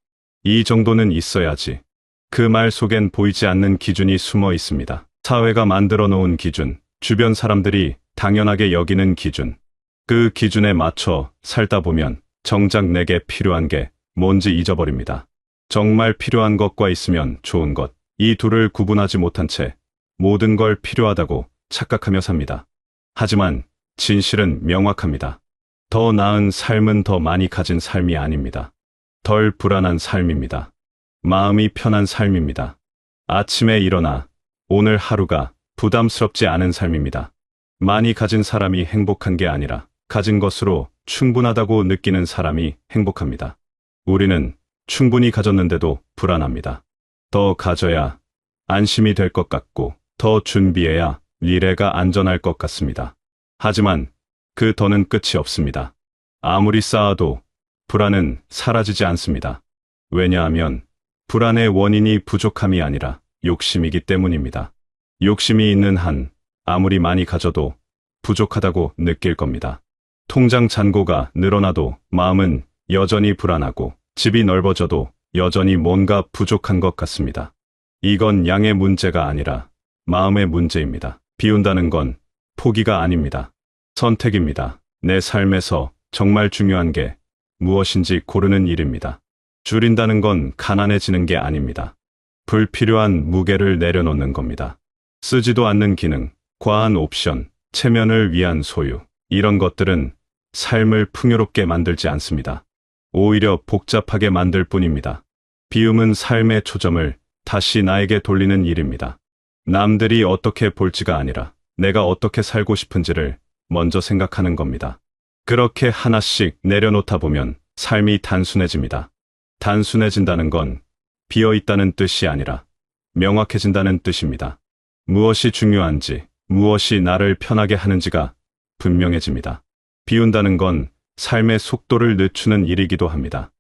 이 정도는 있어야지. 그 말 속엔 보이지 않는 기준이 숨어 있습니다. 사회가 만들어 놓은 기준, 주변 사람들이 당연하게 여기는 기준. 그 기준에 맞춰 살다 보면 정작 내게 필요한 게 뭔지 잊어버립니다. 정말 필요한 것과 있으면 좋은 것, 이 둘을 구분하지 못한 채 모든 걸 필요하다고 착각하며 삽니다. 하지만 진실은 명확합니다. 더 나은 삶은 더 많이 가진 삶이 아닙니다. 덜 불안한 삶입니다. 마음이 편한 삶입니다. 아침에 일어나 오늘 하루가 부담스럽지 않은 삶입니다. 많이 가진 사람이 행복한 게 아니라 가진 것으로 충분하다고 느끼는 사람이 행복합니다. 우리는 충분히 가졌는데도 불안합니다. 더 가져야 안심이 될 것 같고 더 준비해야 미래가 안전할 것 같습니다. 하지만 그 더는 끝이 없습니다. 아무리 쌓아도 불안은 사라지지 않습니다. 왜냐하면 불안의 원인이 부족함이 아니라 욕심이기 때문입니다. 욕심이 있는 한 아무리 많이 가져도 부족하다고 느낄 겁니다. 통장 잔고가 늘어나도 마음은 여전히 불안하고 집이 넓어져도 여전히 뭔가 부족한 것 같습니다. 이건 양의 문제가 아니라 마음의 문제입니다. 비운다는 건 포기가 아닙니다. 선택입니다. 내 삶에서 정말 중요한 게 무엇인지 고르는 일입니다. 줄인다는 건 가난해지는 게 아닙니다. 불필요한 무게를 내려놓는 겁니다. 쓰지도 않는 기능, 과한 옵션, 체면을 위한 소유, 이런 것들은 삶을 풍요롭게 만들지 않습니다. 오히려 복잡하게 만들 뿐입니다. 비움은 삶의 초점을 다시 나에게 돌리는 일입니다. 남들이 어떻게 볼지가 아니라 내가 어떻게 살고 싶은지를 먼저 생각하는 겁니다. 그렇게 하나씩 내려놓다 보면 삶이 단순해집니다. 단순해진다는 건 비어 있다는 뜻이 아니라 명확해진다는 뜻입니다. 무엇이 중요한지, 무엇이 나를 편하게 하는지가 분명해집니다. 비운다는 건 삶의 속도를 늦추는 일이기도 합니다.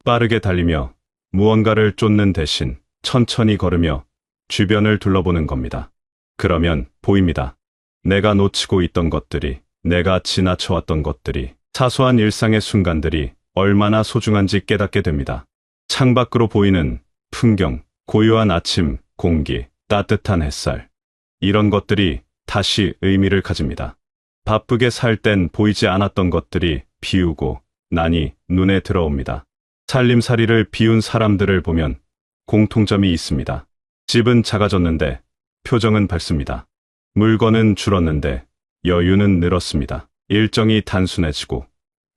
빠르게 달리며 무언가를 쫓는 대신 천천히 걸으며 주변을 둘러보는 겁니다. 그러면 보입니다. 내가 놓치고 있던 것들이, 내가 지나쳐왔던 것들이, 사소한 일상의 순간들이 얼마나 소중한지 깨닫게 됩니다. 창밖으로 보이는 풍경, 고요한 아침, 공기, 따뜻한 햇살. 이런 것들이 다시 의미를 가집니다. 바쁘게 살 땐 보이지 않았던 것들이 비우고 나니 눈에 들어옵니다. 살림살이를 비운 사람들을 보면 공통점이 있습니다. 집은 작아졌는데 표정은 밝습니다. 물건은 줄었는데 여유는 늘었습니다. 일정이 단순해지고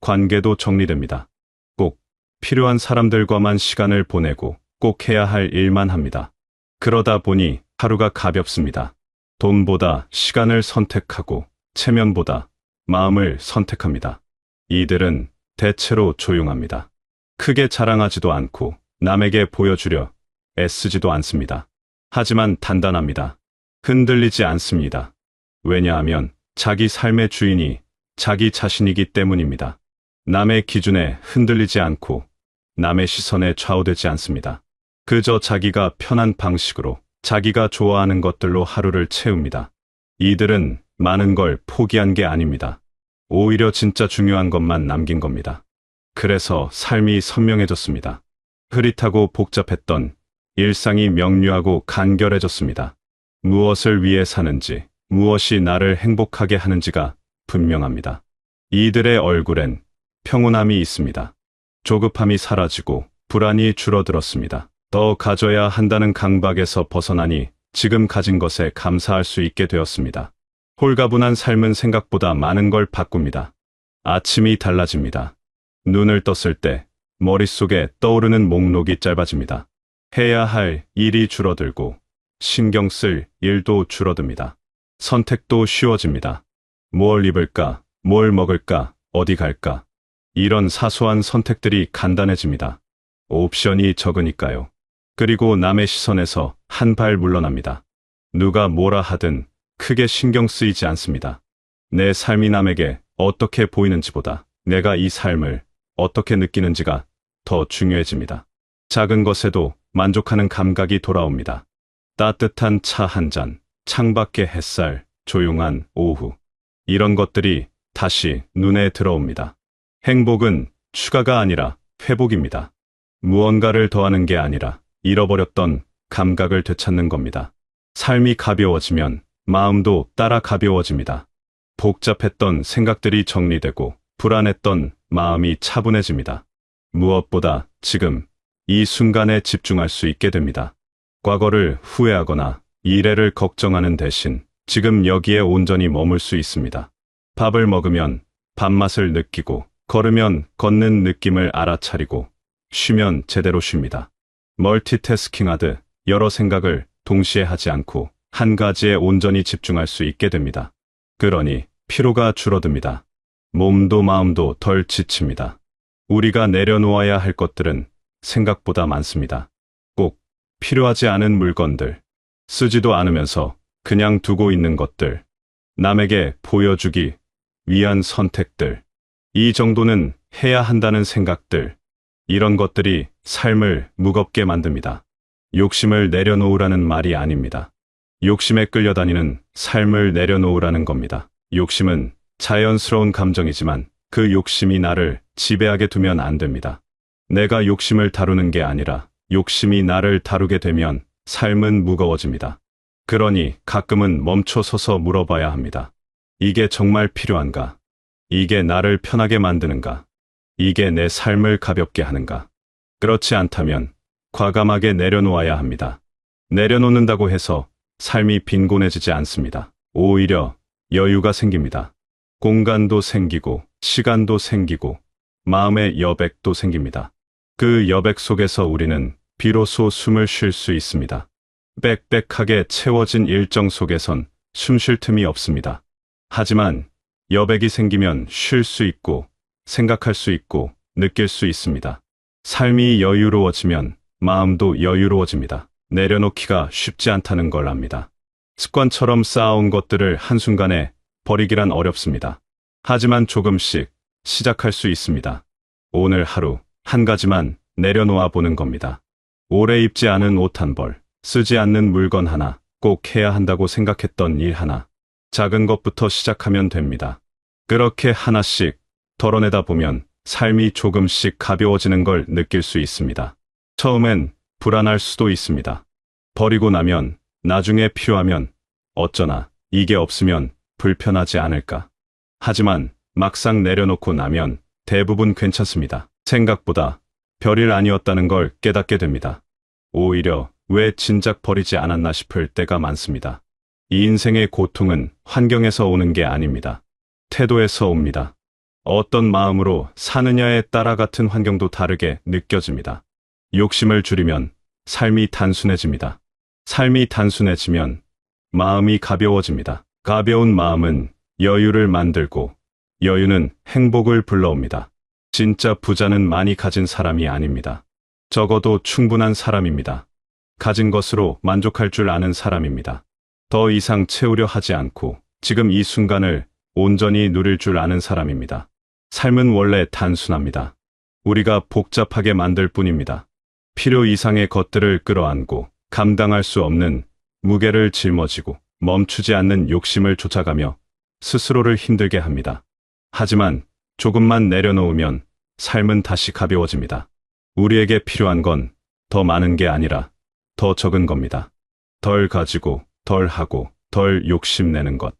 관계도 정리됩니다. 꼭 필요한 사람들과만 시간을 보내고 꼭 해야 할 일만 합니다. 그러다 보니 하루가 가볍습니다. 돈보다 시간을 선택하고 체면보다 마음을 선택합니다. 이들은 대체로 조용합니다. 크게 자랑하지도 않고 남에게 보여주려 애쓰지도 않습니다. 하지만 단단합니다. 흔들리지 않습니다. 왜냐하면 자기 삶의 주인이 자기 자신이기 때문입니다. 남의 기준에 흔들리지 않고 남의 시선에 좌우되지 않습니다. 그저 자기가 편한 방식으로 자기가 좋아하는 것들로 하루를 채웁니다. 이들은 많은 걸 포기한 게 아닙니다. 오히려 진짜 중요한 것만 남긴 겁니다. 그래서 삶이 선명해졌습니다. 흐릿하고 복잡했던 일상이 명료하고 간결해졌습니다. 무엇을 위해 사는지, 무엇이 나를 행복하게 하는지가 분명합니다. 이들의 얼굴엔 평온함이 있습니다. 조급함이 사라지고 불안이 줄어들었습니다. 더 가져야 한다는 강박에서 벗어나니 지금 가진 것에 감사할 수 있게 되었습니다. 홀가분한 삶은 생각보다 많은 걸 바꿉니다. 아침이 달라집니다. 눈을 떴을 때 머릿속에 떠오르는 목록이 짧아집니다. 해야 할 일이 줄어들고 신경 쓸 일도 줄어듭니다. 선택도 쉬워집니다. 뭘 입을까, 뭘 먹을까, 어디 갈까. 이런 사소한 선택들이 간단해집니다. 옵션이 적으니까요. 그리고 남의 시선에서 한 발 물러납니다. 누가 뭐라 하든 크게 신경 쓰이지 않습니다. 내 삶이 남에게 어떻게 보이는지보다 내가 이 삶을 어떻게 느끼는지가 더 중요해집니다. 작은 것에도 만족하는 감각이 돌아옵니다. 따뜻한 차 한 잔, 창밖의 햇살, 조용한 오후. 이런 것들이 다시 눈에 들어옵니다. 행복은 추가가 아니라 회복입니다. 무언가를 더하는 게 아니라 잃어버렸던 감각을 되찾는 겁니다. 삶이 가벼워지면 마음도 따라 가벼워집니다. 복잡했던 생각들이 정리되고 불안했던 마음이 차분해집니다. 무엇보다 지금 이 순간에 집중할 수 있게 됩니다. 과거를 후회하거나 미래를 걱정하는 대신 지금 여기에 온전히 머물 수 있습니다. 밥을 먹으면 밥맛을 느끼고 걸으면 걷는 느낌을 알아차리고 쉬면 제대로 쉽니다. 멀티태스킹하듯 여러 생각을 동시에 하지 않고 한 가지에 온전히 집중할 수 있게 됩니다. 그러니 피로가 줄어듭니다. 몸도 마음도 덜 지칩니다. 우리가 내려놓아야 할 것들은 생각보다 많습니다. 꼭 필요하지 않은 물건들, 쓰지도 않으면서 그냥 두고 있는 것들, 남에게 보여주기 위한 선택들, 이 정도는 해야 한다는 생각들, 이런 것들이 삶을 무겁게 만듭니다. 욕심을 내려놓으라는 말이 아닙니다. 욕심에 끌려다니는 삶을 내려놓으라는 겁니다. 욕심은 자연스러운 감정이지만 그 욕심이 나를 지배하게 두면 안 됩니다. 내가 욕심을 다루는 게 아니라 욕심이 나를 다루게 되면 삶은 무거워집니다. 그러니 가끔은 멈춰서서 물어봐야 합니다. 이게 정말 필요한가? 이게 나를 편하게 만드는가? 이게 내 삶을 가볍게 하는가? 그렇지 않다면 과감하게 내려놓아야 합니다. 내려놓는다고 해서 삶이 빈곤해지지 않습니다. 오히려 여유가 생깁니다. 공간도 생기고 시간도 생기고 마음의 여백도 생깁니다. 그 여백 속에서 우리는 비로소 숨을 쉴 수 있습니다. 빽빽하게 채워진 일정 속에선 숨 쉴 틈이 없습니다. 하지만 여백이 생기면 쉴 수 있고 생각할 수 있고 느낄 수 있습니다. 삶이 여유로워지면 마음도 여유로워집니다. 내려놓기가 쉽지 않다는 걸 압니다. 습관처럼 쌓아온 것들을 한순간에 버리기란 어렵습니다. 하지만 조금씩 시작할 수 있습니다. 오늘 하루 한 가지만 내려놓아 보는 겁니다. 오래 입지 않은 옷 한 벌, 쓰지 않는 물건 하나, 꼭 해야 한다고 생각했던 일 하나. 작은 것부터 시작하면 됩니다. 그렇게 하나씩 덜어내다 보면 삶이 조금씩 가벼워지는 걸 느낄 수 있습니다. 처음엔 불안할 수도 있습니다. 버리고 나면, 나중에 필요하면, 어쩌나 이게 없으면 불편하지 않을까. 하지만 막상 내려놓고 나면 대부분 괜찮습니다. 생각보다 별일 아니었다는 걸 깨닫게 됩니다. 오히려 왜 진작 버리지 않았나 싶을 때가 많습니다. 이 인생의 고통은 환경에서 오는 게 아닙니다. 태도에서 옵니다. 어떤 마음으로 사느냐에 따라 같은 환경도 다르게 느껴집니다. 욕심을 줄이면 삶이 단순해집니다. 삶이 단순해지면 마음이 가벼워집니다. 가벼운 마음은 여유를 만들고 여유는 행복을 불러옵니다. 진짜 부자는 많이 가진 사람이 아닙니다. 적어도 충분한 사람입니다. 가진 것으로 만족할 줄 아는 사람입니다. 더 이상 채우려 하지 않고 지금 이 순간을 온전히 누릴 줄 아는 사람입니다. 삶은 원래 단순합니다. 우리가 복잡하게 만들 뿐입니다. 필요 이상의 것들을 끌어안고 감당할 수 없는 무게를 짊어지고 멈추지 않는 욕심을 쫓아가며 스스로를 힘들게 합니다. 하지만 조금만 내려놓으면 삶은 다시 가벼워집니다. 우리에게 필요한 건 더 많은 게 아니라 더 적은 겁니다. 덜 가지고, 덜 하고, 덜 욕심내는 것.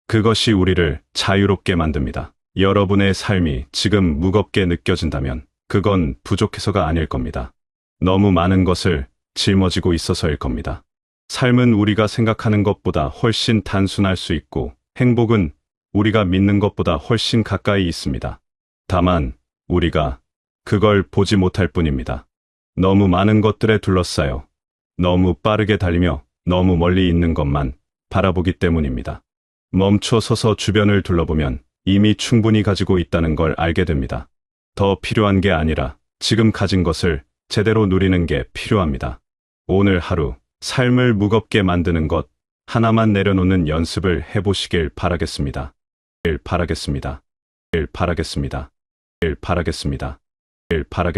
그것이 우리를 자유롭게 만듭니다. 여러분의 삶이 지금 무겁게 느껴진다면 그건 부족해서가 아닐 겁니다. 너무 많은 것을 짊어지고 있어서일 겁니다. 삶은 우리가 생각하는 것보다 훨씬 단순할 수 있고 행복은 우리가 믿는 것보다 훨씬 가까이 있습니다. 다만 우리가 그걸 보지 못할 뿐입니다. 너무 많은 것들에 둘러싸여 너무 빠르게 달리며 너무 멀리 있는 것만 바라보기 때문입니다. 멈춰 서서 주변을 둘러보면 이미 충분히 가지고 있다는 걸 알게 됩니다. 더 필요한 게 아니라 지금 가진 것을 제대로 누리는 게 필요합니다. 오늘 하루 삶을 무겁게 만드는 것 하나만 내려놓는 연습을 해보시길 바라겠습니다. 바라겠습니다. 바라겠습니다. 바라겠습니다. 바라겠습니다.